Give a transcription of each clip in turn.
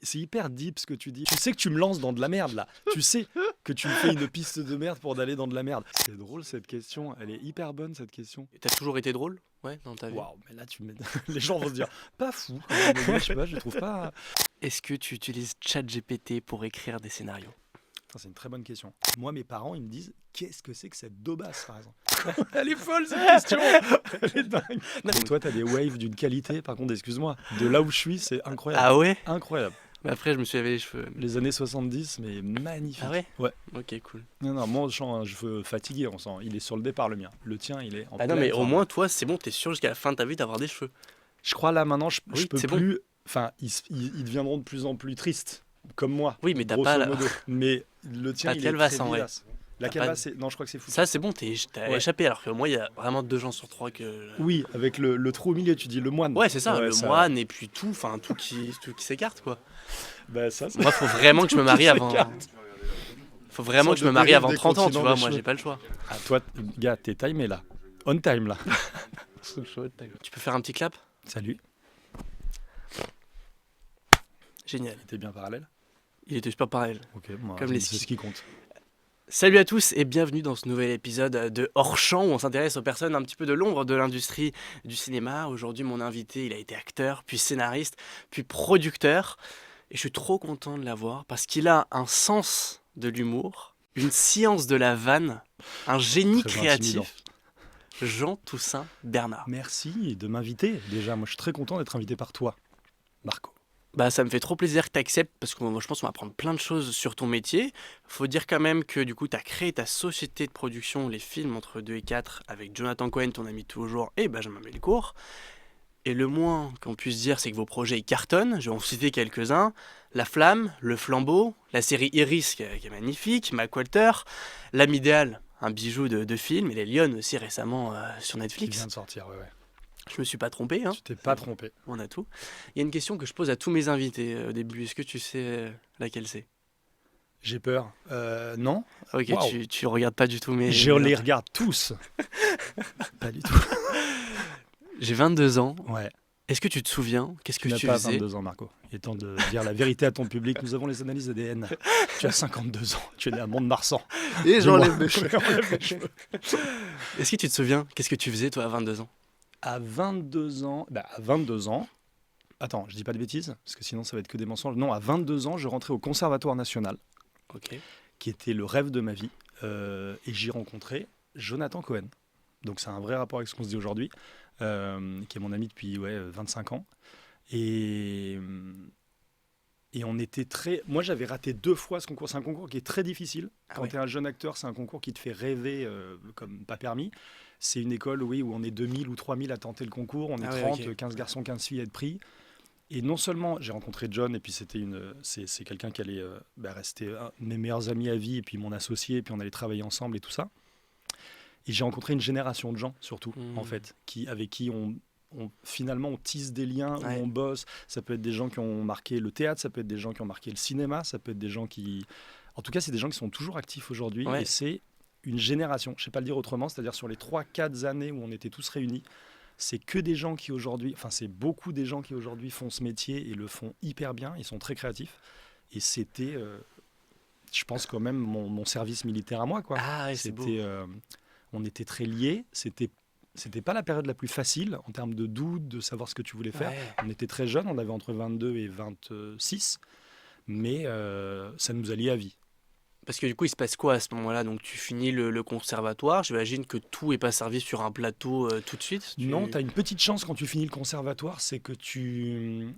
c'est hyper deep ce que tu dis. Tu sais que tu me lances dans de la merde là. Tu sais que tu me fais une piste de merde pour d'aller dans de la merde. C'est drôle cette question. Elle est hyper bonne cette question. T'as toujours été drôle, ouais, dans ta vie. Waouh, mais là les gens vont se dire pas fou. Quand même. Mais je sais pas, je trouve pas. Est-ce que tu utilises ChatGPT pour écrire des scénarios? Putain, c'est une très bonne question. Moi, mes parents, ils me disent qu'est-ce que c'est que cette daubasse, par exemple. Elle est folle cette question. Elle est dingue. Et toi, t'as des waves d'une qualité. Par contre, excuse-moi, de là où je suis, c'est incroyable. Ah ouais? Incroyable. Mais après, je me suis lavé les cheveux. Les années 70, mais magnifique. Ah ouais? Ouais. Ok, cool. Non, moi, je sens un cheveu fatigué, on sent. Il est sur le départ, le mien. Le tien, il est en Ah non, pleine mais au forme. moins, toi, c'est bon, t'es sûr jusqu'à la fin de ta vie d'avoir des cheveux. Je crois là, maintenant, je Oui, peux c'est bon. plus... Enfin, ils deviendront de plus en plus tristes, comme moi. Oui, mais t'as grosso pas la- modo. Mais le tien, Pas de il est calvasse, très en vrai. vivace. La T'as pas calvasse, non, je crois que c'est fou. Ça, c'est bon, t'as Ouais. échappé. Alors que moi, il y a vraiment 2 gens sur 3 que. Oui, avec le trou au milieu, tu dis le moine. Ouais, c'est ça, le ça- moine et puis tout, enfin, tout qui s'écarte, quoi. Bah, ça, c'est... Moi, faut vraiment que je me Tout marie qui avant. s'écarte. Faut vraiment Sorte que je de me marie dérive avant des 30 ans, tu continents vois. des Moi, cheveux. j'ai pas le choix. Ah, toi, gars, t'es timé là. On time là. Tu peux faire un petit clap? Salut. Génial. T'es bien parallèle? Il était super pareil. Ok, moi, Comme les c'est skis. ce qui compte. Salut à tous et bienvenue dans ce nouvel épisode de Hors Champ où on s'intéresse aux personnes un petit peu de l'ombre de l'industrie du cinéma. Aujourd'hui, mon invité, il a été acteur, puis scénariste, puis producteur. Et je suis trop content de l'avoir parce qu'il a un sens de l'humour, une science de la vanne, un génie Très créatif. Jean Toussaint Bernard. Merci de m'inviter. Déjà, moi, je suis très content d'être invité par toi, Marco. Bah, ça me fait trop plaisir que tu acceptes parce que moi, je pense qu'on va apprendre plein de choses sur ton métier. Faut dire quand même que du coup, tu as créé ta société de production, les films entre 2 et 4, avec Jonathan Cohen, ton ami de toujours, et Benjamin Bellecourt. Et le moins qu'on puisse dire, c'est que vos projets ils cartonnent. Je vais en citer quelques-uns. La Flamme, Le Flambeau, la série Iris qui est magnifique, Mac Walter, L'âme idéale, un bijou de film, et Les Lionnes aussi récemment sur Qui Netflix. vient de sortir, ouais. Je me suis pas trompé, hein. Tu t'es pas trompé. On a tout. Il y a une question que je pose à tous mes invités au début. Est-ce que tu sais laquelle c'est? J'ai peur. Non. Ok, Waouh. tu regardes pas du tout mes... Je les regarde tous. Pas du tout. J'ai 22 ans. Ouais. Est-ce que tu te souviens? Qu'est-ce Tu que n'as tu pas faisais? 22 ans, Marco. Il est temps de dire la vérité à ton public. Nous avons les analyses ADN. Tu as 52 ans. Tu es né à Mont-de-Marsan. Et j'enlève mes mes cheveux. Est-ce que tu te souviens? Qu'est-ce que tu faisais toi à 22 ans? À 22 ans, attends, je dis pas de bêtises, parce que sinon ça va être que des mensonges. Non, à 22 ans, je rentrais au Conservatoire National, Ok. qui était le rêve de ma vie, et j'y rencontrais Jonathan Cohen. Donc c'est un vrai rapport avec ce qu'on se dit aujourd'hui, qui est mon ami depuis 25 ans. Et on était très... Moi, j'avais raté 2 fois ce concours. C'est un concours qui est très difficile. Ah Quand ouais. tu es un jeune acteur, c'est un concours qui te fait rêver comme pas permis. C'est une école, oui, où on est 2000 ou 3000 à tenter le concours. On est Ah ouais, 30, ok. 15 garçons, 15 filles à être pris. Et non seulement j'ai rencontré John, et puis c'est quelqu'un qui allait rester un de mes meilleurs amis à vie, et puis mon associé, et puis on allait travailler ensemble et tout ça. Et j'ai rencontré une génération de gens, surtout, Mhm. en fait, avec qui finalement on tisse des liens, Ouais. où on bosse. Ça peut être des gens qui ont marqué le théâtre, ça peut être des gens qui ont marqué le cinéma, ça peut être des gens qui... En tout cas, c'est des gens qui sont toujours actifs aujourd'hui, Ouais. et c'est une génération, je ne sais pas le dire autrement, c'est-à-dire sur les 3-4 années où on était tous réunis, c'est que des gens qui aujourd'hui, enfin c'est beaucoup des gens qui aujourd'hui font ce métier et le font hyper bien, ils sont très créatifs. Et c'était, je pense quand même, mon service militaire à moi, quoi. Ah ouais, c'est beau. C'était, on était très liés, c'était pas la période la plus facile en termes de doute, de savoir ce que tu voulais faire. Ouais. On était très jeunes, on avait entre 22 et 26, mais ça nous a liés à vie. Parce que du coup, il se passe quoi à ce moment-là? Donc tu finis le conservatoire. J'imagine que tout est pas servi sur un plateau tout de suite. Non, tu as une petite chance quand tu finis le conservatoire, c'est que tu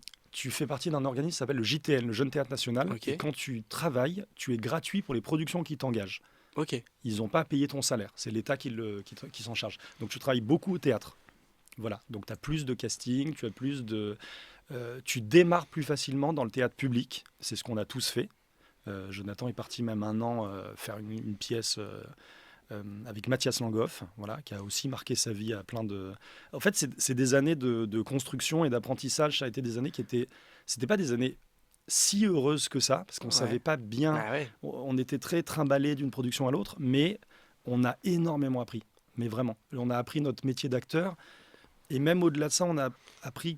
fais partie d'un organisme qui s'appelle le JTN, le Jeune Théâtre National. Ok. Et quand tu travailles, tu es gratuit pour les productions qui t'engagent. Ok. Ils n'ont pas à payer ton salaire, c'est l'État qui s'en charge. Donc tu travailles beaucoup au théâtre. Voilà, donc tu as plus de casting, tu as plus de... tu démarres plus facilement dans le théâtre public, c'est ce qu'on a tous fait. Jonathan est parti même 1 an faire une pièce avec Mathias Langhoff, voilà, qui a aussi marqué sa vie à plein de... En fait, c'est des années de construction et d'apprentissage. Ça a été des années c'était pas des années si heureuses que ça, parce qu'on Ouais. savait pas bien... Ah ouais. On était très trimballés d'une production à l'autre, mais on a énormément appris. Mais vraiment, on a appris notre métier d'acteur. Et même au-delà de ça, on a appris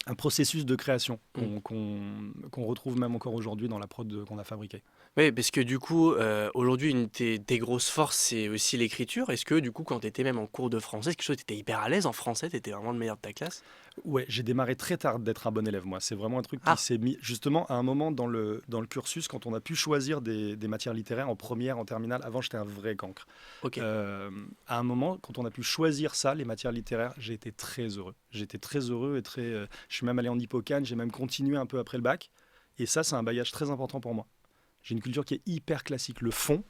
un processus de création qu'on retrouve même encore aujourd'hui dans la prod qu'on a fabriquée. Oui, parce que du coup, aujourd'hui, une de tes grosses forces, c'est aussi l'écriture. Est-ce que du coup, quand tu étais même en cours de français, c'est quelque chose, tu étais hyper à l'aise en français, tu étais vraiment le meilleur de ta classe? Ouais, j'ai démarré très tard d'être un bon élève, moi. C'est vraiment un truc qui Ah, s'est mis justement à un moment dans le cursus, quand on a pu choisir des matières littéraires en première, en terminale. Avant, j'étais un vrai cancre. ok. À un moment, quand on a pu choisir ça, les matières littéraires, j'ai été très heureux. J'étais très heureux et très. Je suis même allé en hippocane, j'ai même continué un peu après le bac. Et ça, c'est un bagage très important pour moi. J'ai une culture qui est hyper classique. Le fond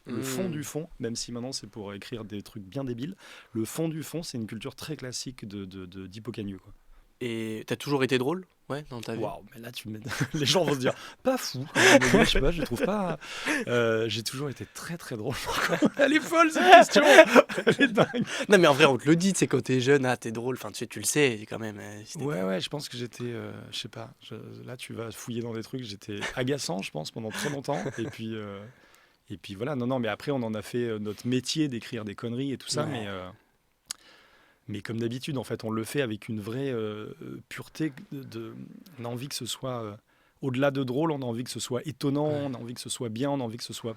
du fond, même si maintenant c'est pour écrire des trucs bien débiles, le fond du fond, c'est une culture très classique d'hippocanieux, quoi. Et t'as toujours été drôle, ouais, dans ta vie? Waouh, mais là, les gens vont se dire, pas fou, quand même. Mais je sais pas, je trouve pas. J'ai toujours été très très drôle. Elle est folle cette question. Elle est dingue. Non, mais en vrai, on te le dit, tu sais, quand t'es jeune, ah, t'es drôle, enfin, tu le sais quand même. Si Ouais, ouais, je pense que j'étais, je sais pas. Là, tu vas fouiller dans des trucs. J'étais agaçant, je pense, pendant très longtemps. Et puis voilà. Non, non, mais après, on en a fait notre métier d'écrire des conneries et tout ça, Ouais. mais comme d'habitude, en fait, on le fait avec une vraie pureté. On a envie que ce soit, au-delà de drôle, on a envie que ce soit étonnant, Ouais. on a envie que ce soit bien, on a envie que ce soit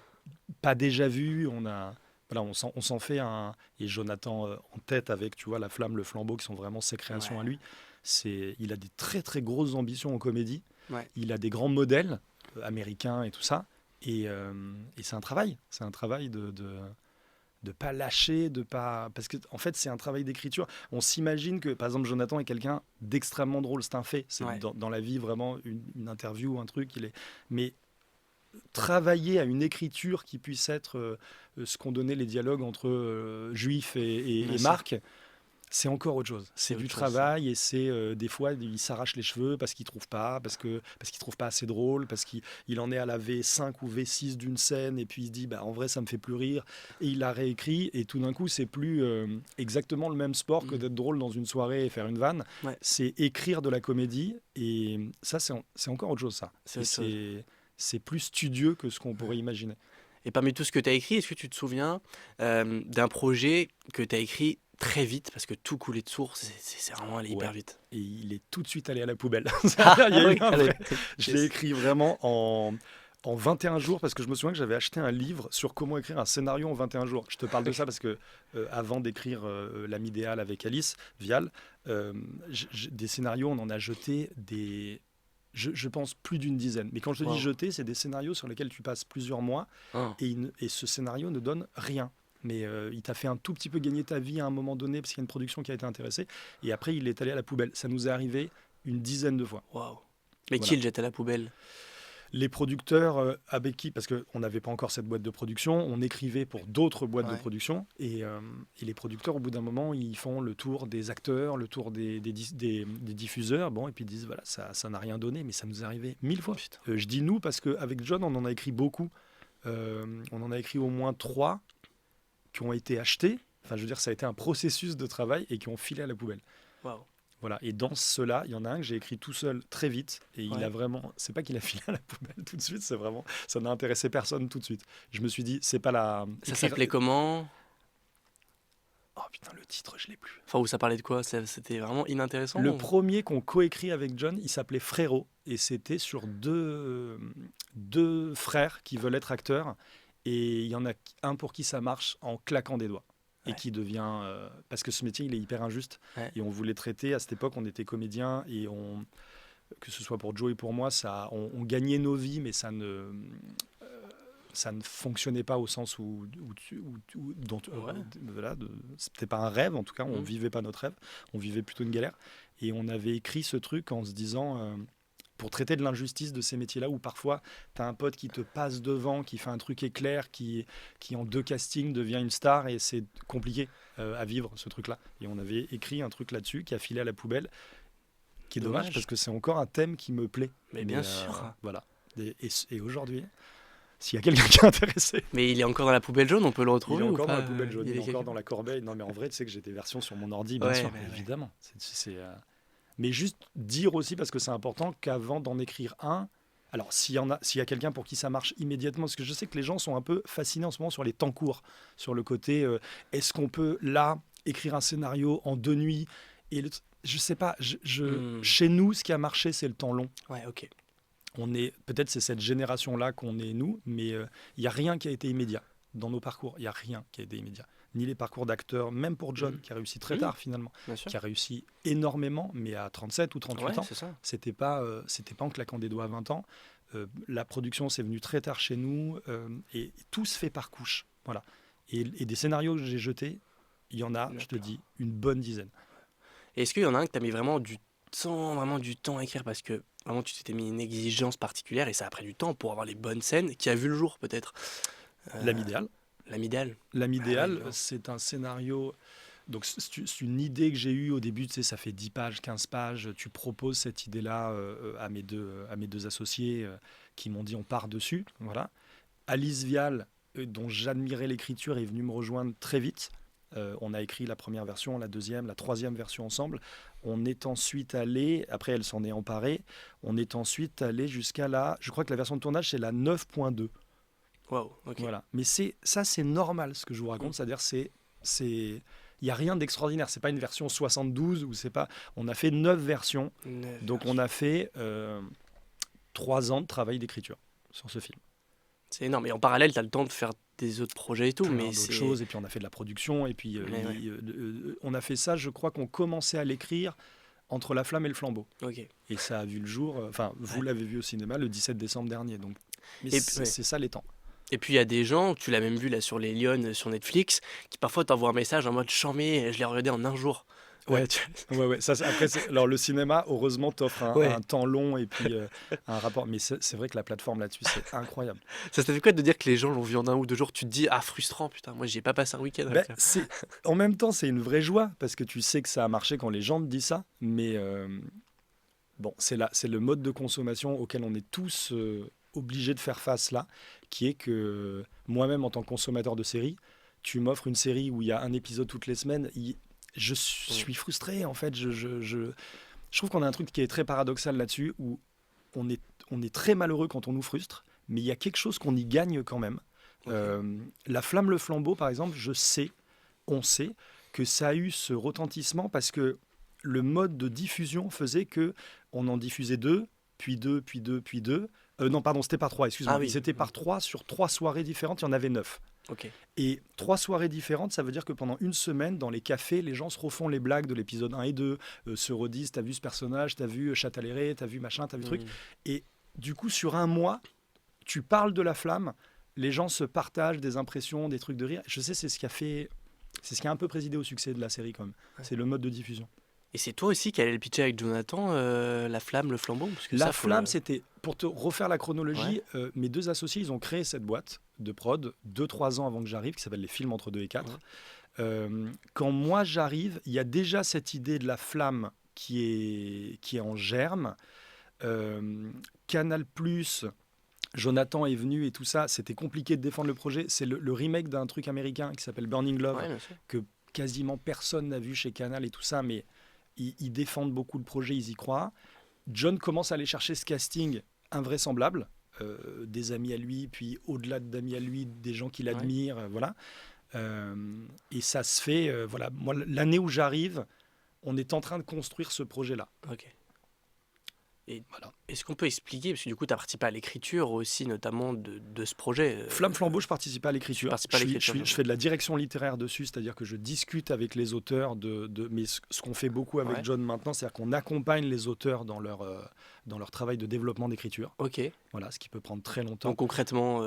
pas déjà vu. Voilà, on s'en fait un. Et Jonathan en tête avec, tu vois, La Flamme, Le Flambeau, qui sont vraiment ses créations Ouais. à lui. Il a des très très grosses ambitions en comédie. Ouais. Il a des grands modèles américains et tout ça. Et c'est un travail. C'est un travail de pas lâcher, de pas parce que en fait c'est un travail d'écriture. On s'imagine que par exemple Jonathan est quelqu'un d'extrêmement drôle, c'est un fait. C'est Ouais. dans la vie vraiment une interview ou un truc. Mais travailler à une écriture qui puisse être ce qu'ont donné les dialogues entre Juif Bien et sûr. Marc. C'est encore autre chose. C'est C'est du autre chose, ça. travail et c'est des fois il s'arrache les cheveux parce qu'il trouve pas, parce qu'il trouve pas assez drôle, parce qu'il en est à la V5 ou V6 d'une scène et puis il se dit bah en vrai ça me fait plus rire et il la réécrit et tout d'un coup c'est plus exactement le même sport que Mm. d'être drôle dans une soirée et faire une vanne. Ouais, C'est écrire de la comédie et ça c'est encore autre chose ça. c'est Et autre chose. c'est plus studieux que ce qu'on Ouais. pourrait imaginer. Et parmi tout ce que tu as écrit, est-ce que tu te souviens d'un projet que tu as écrit très vite parce que tout coulait de source, c'est vraiment allé hyper Ouais. vite. Et il est tout de suite allé à la poubelle. Ah, Il y a eu oui, un allez. vrai- Je l'ai Yes. écrit vraiment en 21 jours parce que je me souviens que j'avais acheté un livre sur comment écrire un scénario en 21 jours. Je te parle de ça parce que avant d'écrire L'âme idéale avec Alice Vial, des scénarios, on en a jeté je pense plus d'une dizaine. Mais quand je te dis Wow. jeter, c'est des scénarios sur lesquels tu passes plusieurs mois Ah. et ce scénario ne donne rien. Mais il t'a fait un tout petit peu gagner ta vie à un moment donné parce qu'il y a une production qui a été intéressée. Et après, il est allé à la poubelle. Ça nous est arrivé une dizaine de fois. Waouh. Mais qui Voilà. le jette à la poubelle? Les producteurs avec qui, parce qu'on n'avait pas encore cette boîte de production, on écrivait pour d'autres boîtes de Ouais. production. Et les producteurs, au bout d'un moment, ils font le tour des acteurs, le tour des diffuseurs. Bon, et puis ils disent, voilà, ça n'a rien donné, mais ça nous est arrivé 1000 fois. Putain. Je dis nous parce qu'avec John, on en a écrit beaucoup. On en a écrit au moins 3 qui ont été achetés. Enfin, je veux dire, ça a été un processus de travail et qui ont filé à la poubelle. Waouh. Voilà. Et dans ceux-là, il y en a un que j'ai écrit tout seul très vite. Et il Ouais. a vraiment. C'est pas qu'il a filé à la poubelle tout de suite, c'est vraiment. Ça n'a intéressé personne tout de suite. Je me suis dit, c'est pas la. Ça s'appelait comment? Oh putain, le titre, je l'ai plus. Enfin, où ça parlait de quoi? C'était vraiment inintéressant? Le ou- premier qu'on coécrit avec John, il s'appelait Frérot. Et c'était sur deux frères qui veulent être acteurs. Et il y en a un pour qui ça marche en claquant des doigts. Et Ouais. qui devient. Parce que ce métier, il est hyper injuste. Ouais. Et on voulait traiter. À cette époque, on était comédiens. Et que ce soit pour Joe et pour moi, on gagnait nos vies, mais ça ne fonctionnait pas au sens Ouais. voilà, c'était pas un rêve, en tout cas, on Mhm. vivait pas notre rêve, on vivait plutôt une galère. Et on avait écrit ce truc en se disant, pour traiter de l'injustice de ces métiers-là, où parfois, tu as un pote qui te passe devant, qui fait un truc éclair, qui en 2 castings devient une star, et c'est compliqué à vivre, ce truc-là. Et on avait écrit un truc là-dessus qui a filé à la poubelle, qui est dommage, Dommage. parce que c'est encore un thème qui me plaît. Mais bien sûr. Voilà. Et aujourd'hui, s'il y a quelqu'un qui est intéressé, Mais il est encore dans la poubelle jaune, on peut le il retrouver est ou encore dans pas? la poubelle jaune, il est encore quelque- dans la corbeille. Non, mais en vrai, tu sais que j'ai des versions sur mon ordi, bien Ouais, sûr, ouais, ouais. évidemment. Mais juste dire aussi, parce que c'est important, qu'avant d'en écrire un, alors s'il y a quelqu'un pour qui ça marche immédiatement, parce que je sais que les gens sont un peu fascinés en ce moment sur les temps courts, sur le côté, est-ce qu'on peut là écrire un scénario en 2 nuits et je sais pas. Hmm. Chez nous, ce qui a marché, c'est le temps long. Ouais, ok. Peut-être c'est cette génération-là qu'on est nous, mais il y a rien qui a été immédiat dans nos parcours. Il y a rien qui a été immédiat. Ni les parcours d'acteurs, même pour John, Hmm. qui a réussi très Hmm. tard finalement, Bien sûr. qui a réussi énormément, mais à 37 ou 38 Ouais, ans. c'est ça. C'était pas en claquant des doigts à 20 ans. La production, c'est venu très tard chez nous, et tout se fait par couche. Voilà. Et des scénarios que j'ai jetés, il y en a, Il y en a je te plein. dis, une bonne dizaine. Et est-ce qu'il y en a un que tu as mis vraiment du temps à écrire parce que vraiment tu t'étais mis une exigence particulière et ça a pris du temps pour avoir les bonnes scènes qui a vu le jour peut-être. L'âme Euh, idéale. L'âme idéale. L'âme Ah ouais, idéale, évidemment. c'est un scénario. Donc, c'est une idée que j'ai eue au début, tu sais, ça fait 10 pages, 15 pages. Tu proposes cette idée-là à mes deux associés qui m'ont dit on part dessus. Voilà. Alice Vial, dont j'admirais l'écriture, est venue me rejoindre très vite. On a écrit la première version, la deuxième, la troisième version ensemble. On est ensuite allé, après elle s'en est emparée, on est ensuite allé jusqu'à je crois que la version de tournage c'est la 9.2. Waouh, ok. Voilà. Mais c'est normal ce que je vous Mm. raconte, c'est-à-dire il n'y a rien d'extraordinaire. C'est pas une version 72 ou c'est pas. On a fait 9 versions, Neuf donc on versions. a fait 3 ans de travail d'écriture sur ce film. C'est énorme. Et en parallèle, tu as le temps de faire des autres projets et tout, Plein mais d'autres c'est. choses, et puis on a fait de la production, et puis Mais ouais, on a fait ça, je crois qu'on commençait à l'écrire entre La Flamme et le Flambeau. ok. Et ça a vu le jour, enfin, vous Ouais. l'avez vu au cinéma le 17 décembre dernier. Donc, mais Ouais. c'est ça les temps. Et puis il y a des gens, tu l'as même vu là sur les Lyonnes, sur Netflix, qui parfois t'envoient un message en mode chambé, je l'ai regardé en un jour. Ouais, Tu- ouais. Ça, après, alors le cinéma, heureusement, t'offre Ouais. un temps long et puis un rapport. Mais c'est vrai que la plateforme là-dessus, c'est incroyable. Ça t'a fait quoi de dire que les gens l'ont vu en un ou deux jours? Tu te dis, ah, frustrant, putain, moi j'y ai pas passé un week-end Ben, avec ça. en même temps, c'est une vraie joie parce que tu sais que ça a marché quand les gens te disent ça. Mais bon, c'est le mode de consommation auquel on est tous obligés de faire face là, qui est que moi-même, en tant que consommateur de séries, tu m'offres une série où il y a un épisode toutes les semaines. Je Mm. suis frustré en fait. Je trouve qu'on a un truc qui est très paradoxal là-dessus, où on est, on est très malheureux quand on nous frustre, mais il y a quelque chose qu'on y gagne quand même. Ok. La Flamme, le Flambeau, par exemple, on sait que ça a eu ce retentissement parce que le mode de diffusion faisait que on en diffusait deux, puis deux, puis deux, puis deux. Non, pardon, c'était par trois, Ah excuse-moi. oui. Ils étaient par trois sur 3 soirées différentes, il y en avait 9. Ok. Et 3 soirées différentes, ça veut dire que pendant une semaine, dans les cafés, les gens se refont les blagues de l'épisode 1 et 2, se redisent, t'as vu ce personnage, t'as vu Châtellerault, t'as vu machin, t'as vu truc. Mm. Et du coup, sur un mois, tu parles de la flamme, les gens se partagent des impressions, des trucs de rire. Je sais, c'est ce qui a un peu présidé au succès de la série quand même. Ouais. C'est le mode de diffusion. Et c'est toi aussi qui allais le pitcher avec Jonathan, La Flamme, le Flambeau? Parce que La ça, faut flamme, c'était, pour te refaire la Ouais. chronologie, mes deux associés, ils ont créé cette boîte de prod 2-3 ans avant que j'arrive, qui s'appelle Les Films entre 2 et 4. Ouais. Quand moi j'arrive, il y a déjà cette idée de la flamme qui est en germe. Canal+, Jonathan est venu et tout ça, c'était compliqué de défendre le projet. C'est le remake d'un truc américain qui s'appelle Burning Love, Ouais, bien sûr. que quasiment personne n'a vu chez Canal et tout ça, mais ils défendent beaucoup le projet, ils y croient. John commence à aller chercher ce casting invraisemblable, des amis à lui, puis au-delà d'amis à lui, des gens qu'il Ouais. admire, voilà. Et ça se fait, voilà. Moi, l'année où j'arrive, on est en train de construire ce projet-là. Ok. Et Voilà. est-ce qu'on peut expliquer, parce que du coup, tu as participé à l'écriture aussi, notamment de ce projet. Flamme Flambeau, je participe à Tu l'écriture. participes à l'écriture. Je fais de la direction littéraire dessus, c'est-à-dire que je discute avec les auteurs mais ce qu'on fait beaucoup avec Ouais. John maintenant, c'est-à-dire qu'on accompagne les auteurs dans leur travail de développement d'écriture. Ok. Voilà, ce qui peut prendre très longtemps. Donc concrètement,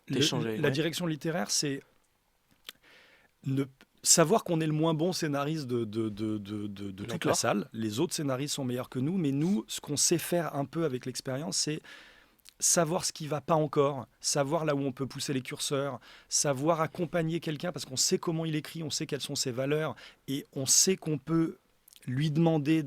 t'échanger. La Ouais. direction littéraire, c'est savoir qu'on est le moins bon scénariste de toute la D'accord. salle. Les autres scénaristes sont meilleurs que nous, mais nous, ce qu'on sait faire un peu avec l'expérience, c'est savoir ce qui va pas encore, savoir là où on peut pousser les curseurs, savoir accompagner quelqu'un parce qu'on sait comment il écrit, on sait quelles sont ses valeurs et on sait qu'on peut lui demander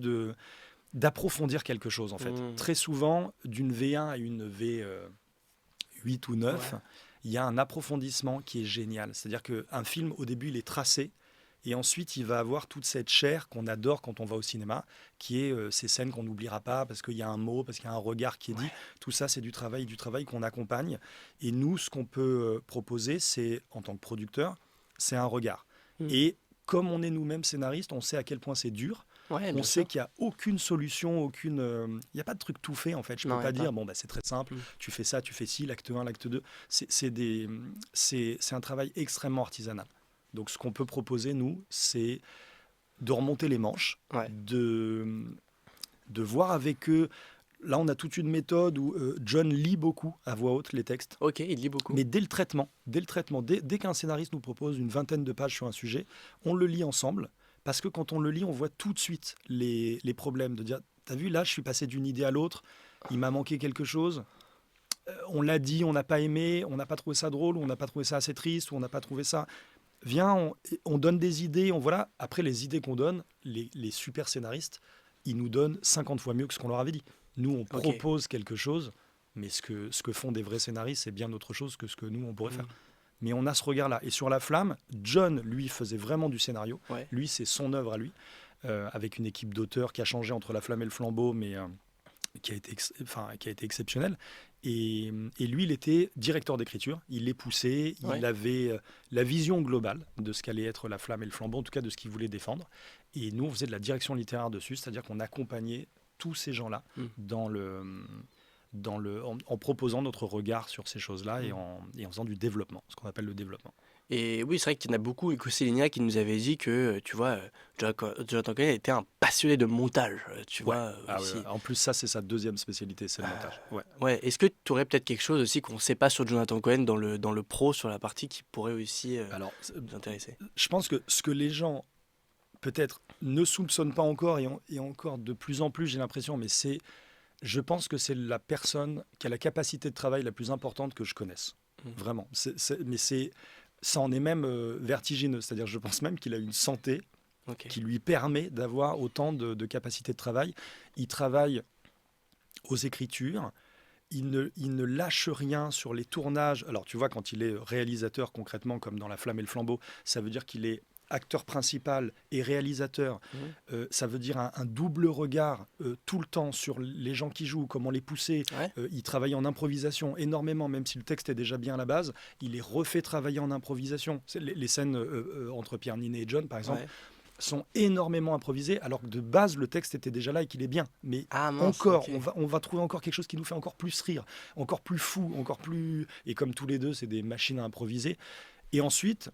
d'approfondir quelque chose en fait. Mm. Très souvent, d'une V1 à une V8 ou 9, Ouais. il y a un approfondissement qui est génial. C'est-à-dire qu'un film, au début, il est tracé. Et ensuite, il va avoir toute cette chair qu'on adore quand on va au cinéma, qui est ces scènes qu'on n'oubliera pas parce qu'il y a un mot, parce qu'il y a un regard qui est dit. Tout ça, c'est du travail qu'on accompagne. Et nous, ce qu'on peut proposer, c'est, en tant que producteur, c'est un regard. Mm. Et comme on est nous-mêmes scénaristes, on sait à quel point c'est dur. Ouais, On bien sait sûr. qu'il n'y a aucune solution, il n'y a pas de truc tout fait en fait. Je ne Non, peux y a pas pas. dire, bon, bah, c'est très simple, Mm. tu fais ça, tu fais ci, l'acte 1, l'acte 2. C'est un travail extrêmement artisanal. Donc ce qu'on peut proposer, nous, c'est de remonter les manches, Ouais. de voir avec eux. Là, on a toute une méthode où John lit beaucoup à voix haute les textes. Ok, il lit beaucoup. Mais dès qu'un scénariste nous propose une vingtaine de pages sur un sujet, on le lit ensemble, parce que quand on le lit, on voit tout de suite les problèmes, de dire, t'as vu, là, je suis passé d'une idée à l'autre, il m'a manqué quelque chose, on l'a dit, on n'a pas aimé, on n'a pas trouvé ça drôle, on n'a pas trouvé ça assez triste, ou on n'a pas trouvé ça... Viens, on donne des idées, voilà. Après, les idées qu'on donne, les super scénaristes, ils nous donnent 50 fois mieux que ce qu'on leur avait dit. Nous, on Ok. propose quelque chose, mais ce que font des vrais scénaristes, c'est bien autre chose que ce que nous, on pourrait Mm. faire. Mais on a ce regard-là. Et sur La Flamme, John, lui, faisait vraiment du scénario. Ouais. Lui, c'est son œuvre à lui, avec une équipe d'auteurs qui a changé entre La Flamme et le Flambeau, mais qui a été exceptionnelle. Et lui, il était directeur d'écriture. Il les poussait. Ouais. Il avait la vision globale de ce qu'allait être La Flamme et le Flambeau, en tout cas de ce qu'il voulait défendre. Et nous, on faisait de la direction littéraire dessus, c'est-à-dire qu'on accompagnait tous ces gens-là Mm. en proposant notre regard sur ces choses-là Mm. et en faisant du développement, ce qu'on appelle le développement. Et oui, c'est vrai qu'il y en a beaucoup. Et Célinia qui nous avait dit que, tu vois, Jonathan Cohen était un passionné de montage, tu Ouais. vois, Ah aussi. ouais. En plus, ça, c'est sa deuxième spécialité, c'est le montage. Ouais. Ouais, est-ce que tu aurais peut-être quelque chose aussi qu'on ne sait pas sur Jonathan Cohen dans le pro, sur la partie qui pourrait aussi Alors, nous intéresser? je pense que ce que les gens peut-être ne soupçonnent pas encore et encore de plus en plus, j'ai l'impression, mais je pense que c'est la personne qui a la capacité de travail la plus importante que je connaisse. Mm. Vraiment. Ça en est même vertigineux. C'est-à-dire, je pense même qu'il a une santé Ok. qui lui permet d'avoir autant de capacité de travail. Il travaille aux écritures. Il ne lâche rien sur les tournages. Alors, tu vois, quand il est réalisateur, concrètement, comme dans La Flamme et le Flambeau, ça veut dire qu'il est acteur principal et réalisateur. Mhm. Ça veut dire un double regard tout le temps sur les gens qui jouent, comment les pousser. Ouais. Il travaille en improvisation énormément, même si le texte est déjà bien à la base. Il les refait travailler en improvisation. Les scènes entre Pierre Ninet et John, par exemple, Ouais. sont énormément improvisées, alors que de base, le texte était déjà là et qu'il est bien. Mais Ah mince, encore, ok. on va trouver encore quelque chose qui nous fait encore plus rire, encore plus fou, encore plus... Et comme tous les deux, c'est des machines à improviser. Et ensuite,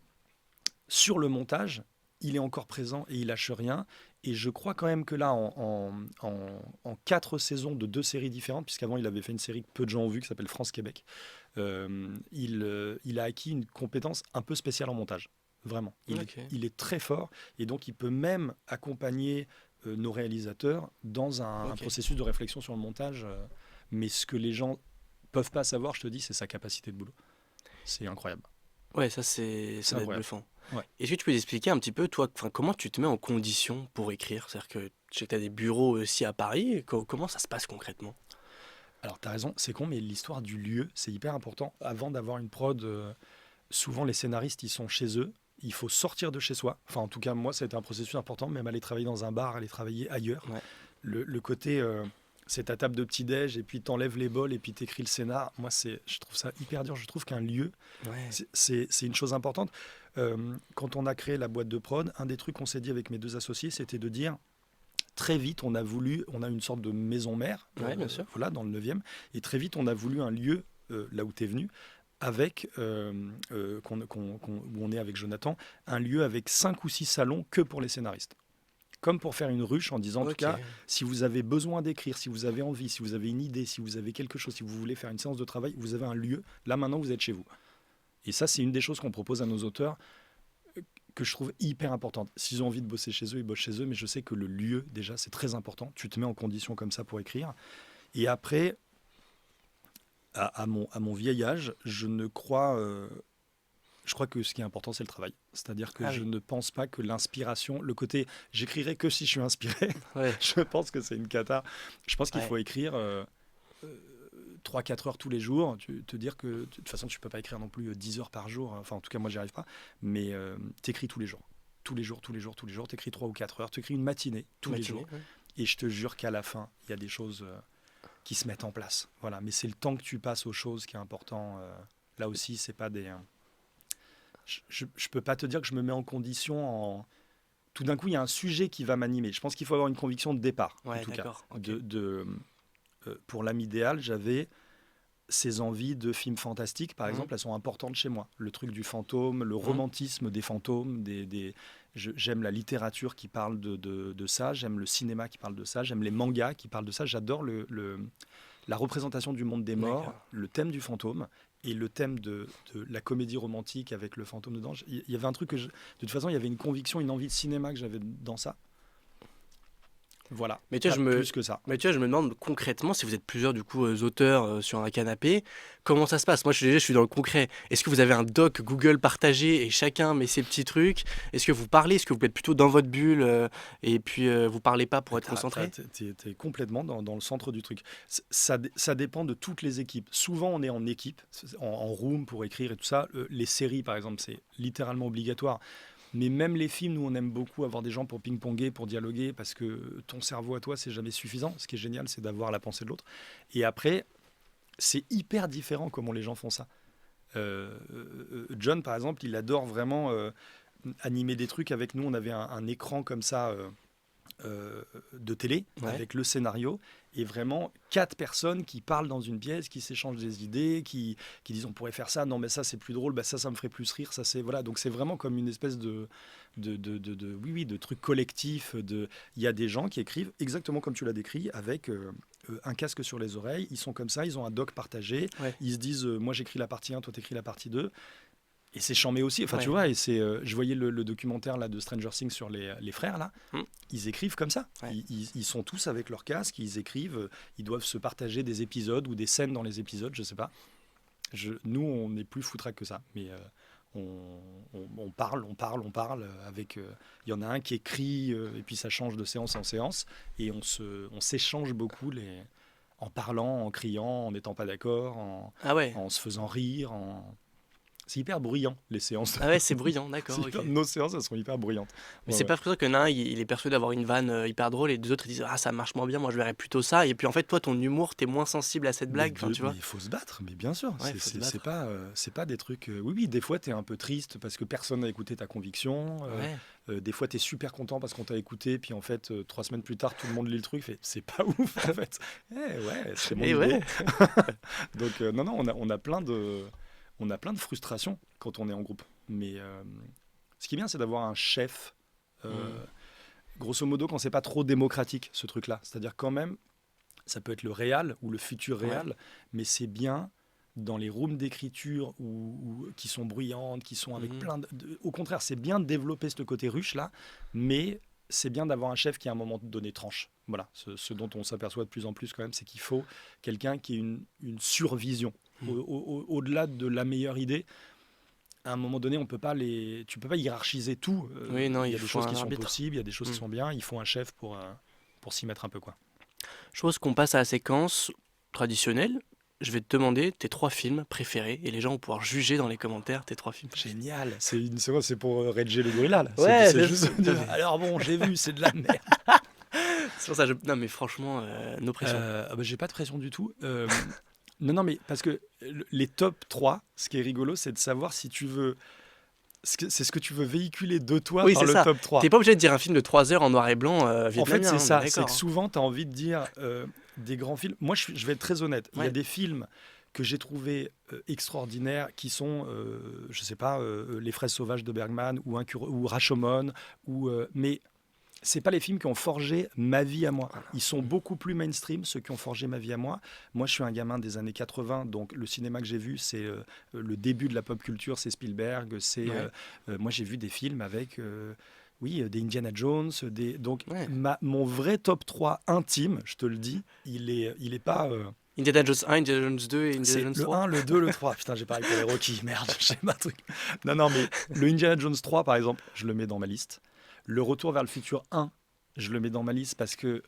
sur le montage, il est encore présent et il lâche rien. Et je crois quand même que là, en 4 saisons de 2 séries différentes, puisqu'avant il avait fait une série que peu de gens ont vue qui s'appelle France-Québec, il a acquis une compétence un peu spéciale en montage. Vraiment. Ok. Il est très fort et donc il peut même accompagner nos réalisateurs dans un Ok. processus de réflexion sur le montage. Mais ce que les gens peuvent pas savoir, je te dis, c'est sa capacité de boulot. C'est incroyable. Ouais, ça c'est ça doit être incroyable. bluffant. Ouais. Est-ce que tu peux expliquer un petit peu, toi, comment tu te mets en condition pour écrire? C'est-à-dire que je sais que tu as des bureaux aussi à Paris. Comment ça se passe concrètement? Alors, tu as raison, c'est con, mais l'histoire du lieu, c'est hyper important. Avant d'avoir une prod, souvent les scénaristes, ils sont chez eux. Il faut sortir de chez soi. Enfin, en tout cas, moi, ça a été un processus important, même aller travailler dans un bar, aller travailler ailleurs. Ouais. Le côté, c'est ta table de petit-déj, et puis t'enlèves les bols, et puis t'écris le scénar. Moi, je trouve ça hyper dur. Je trouve qu'un lieu, Ouais. c'est une chose importante. Quand on a créé la boîte de prod, un des trucs qu'on s'est dit avec mes 2 associés, c'était de dire, très vite, on a une sorte de maison mère, Ouais, bien sûr. voilà, dans le 9e, et très vite, on a voulu un lieu, là où tu es venu, avec, où on est avec Jonathan, un lieu avec 5 ou 6 salons que pour les scénaristes. Comme pour faire une ruche en disant, en tout Ok. cas, si vous avez besoin d'écrire, si vous avez envie, si vous avez une idée, si vous avez quelque chose, si vous voulez faire une séance de travail, vous avez un lieu, là maintenant vous êtes chez vous. Et ça, c'est une des choses qu'on propose à nos auteurs, que je trouve hyper importante. S'ils ont envie de bosser chez eux, ils bossent chez eux, mais je sais que le lieu, déjà, c'est très important. Tu te mets en condition comme ça pour écrire. Et après, à mon vieil âge, je crois que ce qui est important, c'est le travail. C'est-à-dire que Ah je oui. ne pense pas que l'inspiration, le côté j'écrirai que si je suis inspiré, Ouais. je pense que c'est une cata. Je pense qu'il Ouais. faut écrire 3-4 heures tous les jours. Te dire que de toute façon, tu ne peux pas écrire non plus 10 heures par jour. Enfin, en tout cas, moi, j'y arrive pas. Mais t'écris tous les jours. Tous les jours, tous les jours, tous les jours. T'écris 3 ou 4 heures. T'écris une matinée tous les Matinée, jours. ouais. Et je te jure qu'à la fin, il y a des choses qui se mettent en place. Voilà. Mais c'est le temps que tu passes aux choses qui est important. Là aussi, c'est pas des... Je peux pas te dire que je me mets en condition tout d'un coup, il y a un sujet qui va m'animer. Je pense qu'il faut avoir une conviction de départ, en Ouais, tout d'accord. cas. Ok. Pour l'âme idéale, j'avais ces envies de films fantastiques, par Mhm. exemple, elles sont importantes chez moi. Le truc du fantôme, le romantisme des fantômes, j'aime la littérature qui parle de ça, j'aime le cinéma qui parle de ça, j'aime les mangas qui parlent de ça, j'adore la représentation du monde des morts, D'accord. le thème du fantôme et le thème de la comédie romantique avec le fantôme dedans. Il y avait un truc de toute façon, il y avait une conviction, une envie de cinéma que j'avais dans ça. Voilà, Mais tu vois, pas plus que ça. Mais tu vois, je me demande concrètement, si vous êtes plusieurs du coup auteurs sur un canapé, comment ça se passe? Moi, je suis dans le concret. Est-ce que vous avez un doc Google partagé et chacun met ses petits trucs? Est-ce que vous parlez? Est-ce que vous êtes plutôt dans votre bulle et puis vous parlez pas pour être concentré? T'es complètement dans le centre du truc. Ça dépend de toutes les équipes. Souvent, on est en équipe, en room pour écrire et tout ça. Les séries, par exemple, c'est littéralement obligatoire. Mais même les films, nous, on aime beaucoup avoir des gens pour ping-ponger, pour dialoguer, parce que ton cerveau à toi, c'est jamais suffisant. Ce qui est génial, c'est d'avoir la pensée de l'autre. Et après, c'est hyper différent comment les gens font ça. John, par exemple, il adore vraiment animer des trucs avec nous. On avait un écran comme ça de télé, Ouais. avec le scénario, et vraiment 4 personnes qui parlent dans une pièce, qui s'échangent des idées, qui disent on pourrait faire ça, non mais ça c'est plus drôle, bah ça me ferait plus rire, ça c'est voilà. Donc c'est vraiment comme une espèce de truc collectif. Il y a des gens qui écrivent exactement comme tu l'as décrit, avec un casque sur les oreilles, ils sont comme ça, ils ont un doc partagé, Ouais. ils se disent moi j'écris la partie 1, toi t'écris la partie 2. Et c'est charmé aussi. Enfin, Ouais. tu vois, et je voyais le documentaire là, de Stranger Things sur les frères, là. Hmm. Ils écrivent comme ça. Ouais. Ils sont tous avec leur casque, ils écrivent. Ils doivent se partager des épisodes ou des scènes dans les épisodes, je sais pas. Nous, on est plus foutraque que ça. Mais on parle avec... Il y en a un qui écrit, et puis ça change de séance en séance. Et on s'échange beaucoup en parlant, en criant, en n'étant pas d'accord, Ah ouais. en se faisant rire, C'est hyper bruyant, les séances. Ah ouais, c'est bruyant, d'accord. C'est hyper- Ok. Nos séances, elles sont hyper bruyantes. Mais Ouais, c'est ouais. pas pour ça que l'un, il est persuadé d'avoir une vanne hyper drôle et deux autres ils disent ah ça marche moins bien, moi je verrais plutôt ça. Et puis en fait toi ton humour t'es moins sensible à cette blague, enfin, tu vois. Mais il faut se battre, mais bien sûr. Ouais, faut se battre. C'est pas des trucs. Oui, des fois, tu es un peu triste parce que personne n'a écouté ta conviction. Ouais. Des fois, tu es super content parce qu'on t'a écouté. Puis en fait, 3 semaines plus tard, tout le monde lit le truc. Fait, c'est pas ouf, en fait. Ouais, c'est mon Et idée. ouais. Donc, non, on a plein de frustrations quand on est en groupe. Mais ce qui est bien, c'est d'avoir un chef. Grosso modo, quand c'est pas trop démocratique, ce truc-là. C'est-à-dire quand même, ça peut être le réal ou le futur réal, mais c'est bien dans les rooms d'écriture qui sont bruyantes, qui sont avec plein au contraire, c'est bien de développer ce côté ruche là, mais c'est bien d'avoir un chef qui à un moment donné tranche. Voilà, ce dont on s'aperçoit de plus en plus quand même, c'est qu'il faut quelqu'un qui ait une survision. Au-delà de la meilleure idée, à un moment donné, tu peux pas hiérarchiser tout. Oui, non, il y il a des faut choses un qui sont arbitre. possibles, il y a des choses qui sont bien. Il faut un chef pour s'y mettre un peu, quoi. Je pense qu'on passe à la séquence traditionnelle. Je vais te demander tes 3 films préférés et les gens vont pouvoir juger dans les commentaires tes 3 films. Génial. C'est pour Redger le gorilla, là. Ouais, c'est bien juste sûr. de dire, alors bon, j'ai vu, c'est de la merde. C'est pour ça non mais franchement nos pressions. J'ai pas de pression du tout. Non, mais parce que les top 3, ce qui est rigolo, c'est de savoir si tu veux... C'est ce que tu veux véhiculer de toi Oui, par c'est le ça. top 3. T'es pas obligé de dire un film de 3 heures en noir et blanc En fait, vietnamien, c'est hein, ça. on est C'est d'accord, que hein. souvent, tu as envie de dire des grands films. Moi, je vais être très honnête. Il y Ouais. a des films que j'ai trouvés extraordinaires qui sont, je sais pas, Les Fraises sauvages de Bergman ou Rashomon. Mais c'est pas les films qui ont forgé ma vie à moi. Ils sont beaucoup plus mainstream, ceux qui ont forgé ma vie à moi. Moi, je suis un gamin des années 80, donc le cinéma que j'ai vu, c'est le début de la pop culture, c'est Spielberg. Moi, j'ai vu des films avec... des Indiana Jones, donc Ouais. mon vrai top 3 intime, je te le dis, il est pas... Indiana Jones 1, Indiana Jones 2 et c'est Indiana Jones le 3. 1, le 2, le 3. Putain, j'ai pareil pour les Rocky, merde, j'ai ma truc. Non, mais le Indiana Jones 3, par exemple, je le mets dans ma liste. Le Retour vers le futur 1, je le mets dans ma liste parce que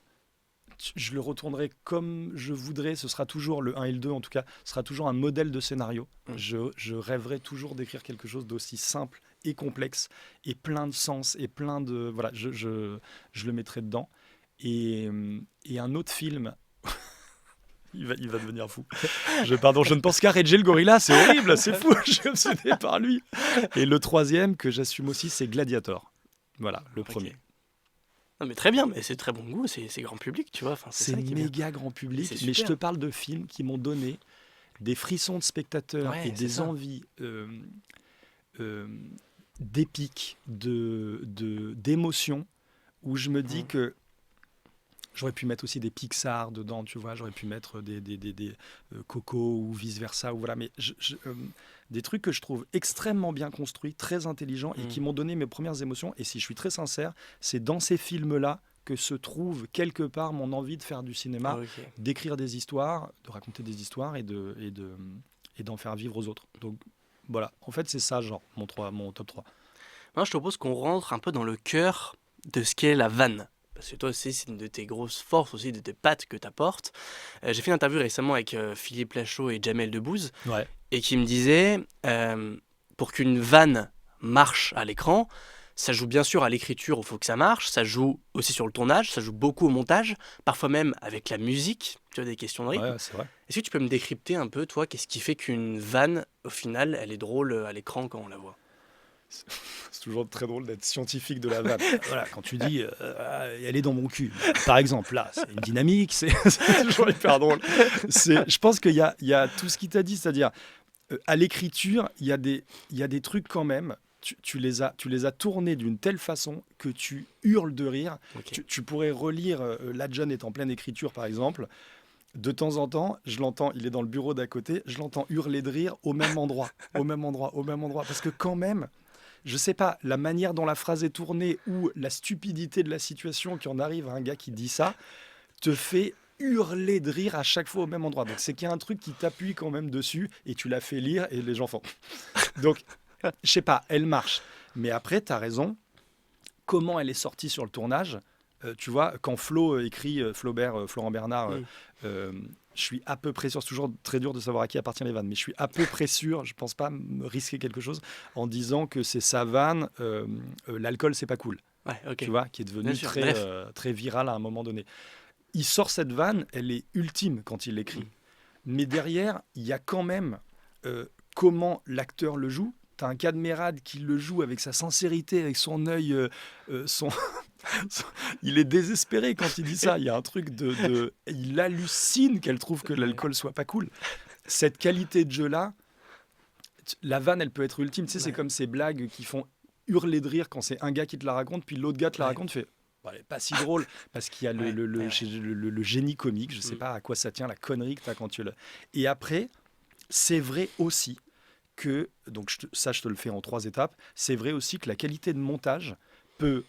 je le retournerai comme je voudrais. Ce sera toujours, le 1 et le 2 en tout cas, ce sera toujours un modèle de scénario. Je rêverai toujours d'écrire quelque chose d'aussi simple et complexe et plein de sens et plein de... Voilà, je le mettrai dedans. Et un autre film... Il va devenir fou. Je ne pense qu'à Redger le gorilla, c'est horrible, c'est fou, je suis obsédé par lui. Et le troisième que j'assume aussi, c'est Gladiator. Voilà, le Ok. premier. Non, mais très bien, mais c'est très bon goût, c'est grand public, tu vois. Enfin, C'est ça qui est bien. méga grand public, C'est mais je super. te parle de films qui m'ont donné des frissons de spectateurs Ouais, et c'est des ça. envies euh, d'épique, d'émotion, où je me dis Mm. que j'aurais pu mettre aussi des Pixar dedans, tu vois, j'aurais pu mettre des Coco ou vice-versa, ou voilà, mais des trucs que je trouve extrêmement bien construits, très intelligents, et Mm. qui m'ont donné mes premières émotions. Et si je suis très sincère, c'est dans ces films-là que se trouve quelque part mon envie de faire du cinéma, Ok. d'écrire des histoires, de raconter des histoires et d'en faire vivre aux autres. Donc voilà, en fait c'est ça, genre, mon top 3. Moi, je te propose qu'on rentre un peu dans le cœur de ce qu'est la vanne. Parce que toi aussi, c'est une de tes grosses forces, aussi de tes pattes que tu apportes. J'ai fait une interview récemment avec Philippe Lachaud et Jamel Debbouze, Ouais. et qui me disaient, pour qu'une vanne marche à l'écran, ça joue bien sûr à l'écriture, il faut que ça marche, ça joue aussi sur le tournage, ça joue beaucoup au montage, parfois même avec la musique, tu as des questions de rythme. Ouais, c'est vrai. Est-ce que tu peux me décrypter un peu, toi, qu'est-ce qui fait qu'une vanne, au final, elle est drôle à l'écran quand on la voit? C'est toujours très drôle d'être scientifique de la vanne. Voilà, quand tu dis elle est dans mon cul, par exemple, là, c'est une dynamique, c'est toujours hyper drôle. Je pense il y a tout ce qu'il t'a dit, c'est-à-dire à l'écriture, il y a des trucs quand même. Tu les as tournés d'une telle façon que tu hurles de rire. Ok. Tu pourrais relire La John est en pleine écriture, par exemple. De temps en temps, je l'entends, il est dans le bureau d'à côté, je l'entends hurler de rire au même endroit, au même endroit, au même endroit. Parce que quand même, je sais pas, la manière dont la phrase est tournée ou la stupidité de la situation qui en arrive à un gars qui dit ça, te fait hurler de rire à chaque fois au même endroit. Donc c'est qu'il y a un truc qui t'appuie quand même dessus et tu l'as fait lire et les gens font. Donc, je sais pas, elle marche. Mais après, tu as raison, comment elle est sortie sur le tournage. Tu vois, quand Flo écrit Flaubert, Florent Bernard, Mm. euh, je suis à peu près sûr, c'est toujours très dur de savoir à qui appartient les vannes, mais je suis à peu près sûr, je pense pas me risquer quelque chose en disant que c'est sa vanne, l'alcool c'est pas cool, Ouais, ok. tu vois, qui est Bien devenu sûr, bref. très viral à un moment donné. Il sort cette vanne, elle est ultime quand il l'écrit. Mm. Mais derrière, il y a quand même comment l'acteur le joue. Tu as un Cadmerade qui le joue avec sa sincérité, avec son œil, son... il est désespéré quand il dit ça. Il y a un truc il hallucine qu'elle trouve que Ouais. l'alcool soit pas cool. Cette qualité de jeu-là, la vanne, elle peut être ultime. Tu sais, c'est Ouais. comme ces blagues qui font hurler de rire quand c'est un gars qui te la raconte, puis l'autre gars te la Ouais. raconte, fait Bon, elle est pas si drôle parce qu'il y a Ouais, ouais, ouais. le génie comique. Je sais Mm. pas à quoi ça tient, la connerie que tu as quand tu le. Et après, c'est vrai aussi que, donc ça je te le fais en 3 étapes, c'est vrai aussi que la qualité de montage peut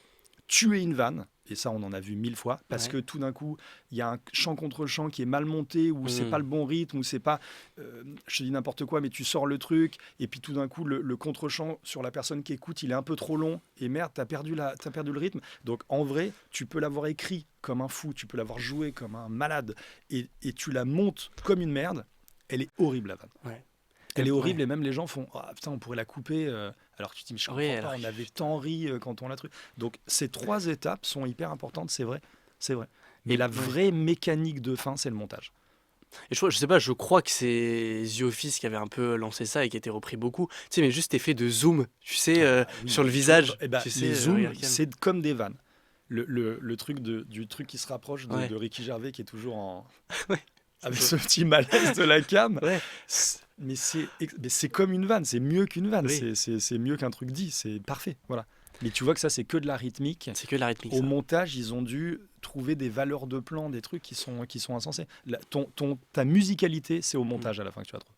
tuer une vanne, et ça on en a vu 1000 fois, parce Ouais. que tout d'un coup, il y a un chant contre chant qui est mal monté, ou c'est pas le bon rythme, ou c'est pas, je te dis n'importe quoi, mais tu sors le truc, et puis tout d'un coup, le contre-chant sur la personne qui écoute, il est un peu trop long, et merde, t'as perdu le rythme. Donc en vrai, tu peux l'avoir écrit comme un fou, tu peux l'avoir joué comme un malade, et tu la montes comme une merde, elle est horrible la vanne. Ouais. Elle est Ouais. horrible et même les gens font Ah putain, on pourrait la couper. Alors que tu te dis, mais je comprends Oui, pas, alors on avait tant ri quand on l'a truc. Donc ces 3 étapes sont hyper importantes, c'est vrai. C'est vrai. Mais et, la ouais. vraie mécanique de fin, c'est le montage. Et je sais pas, je crois que c'est The Office qui avait un peu lancé ça et qui a été repris beaucoup. Tu sais, mais juste effet de zoom, tu sais, Ah oui, sur le mais visage. eh ben, Tu sais, les zooms, regarde Cam. c'est comme des vannes. Le truc du truc qui se rapproche Ouais. de Ricky Gervais qui est toujours Ouais, avec c'est ce petit malaise de la cam. Ouais. Mais c'est comme une vanne, c'est mieux qu'une vanne, Oui. c'est mieux qu'un truc dit, c'est parfait. Voilà. Mais tu vois que ça, c'est que de la rythmique. C'est que de la rythmique, Au ça. montage, ils ont dû trouver des valeurs de plan, des trucs qui sont insensés. Ta musicalité, c'est au montage à la fin que tu vas trouver.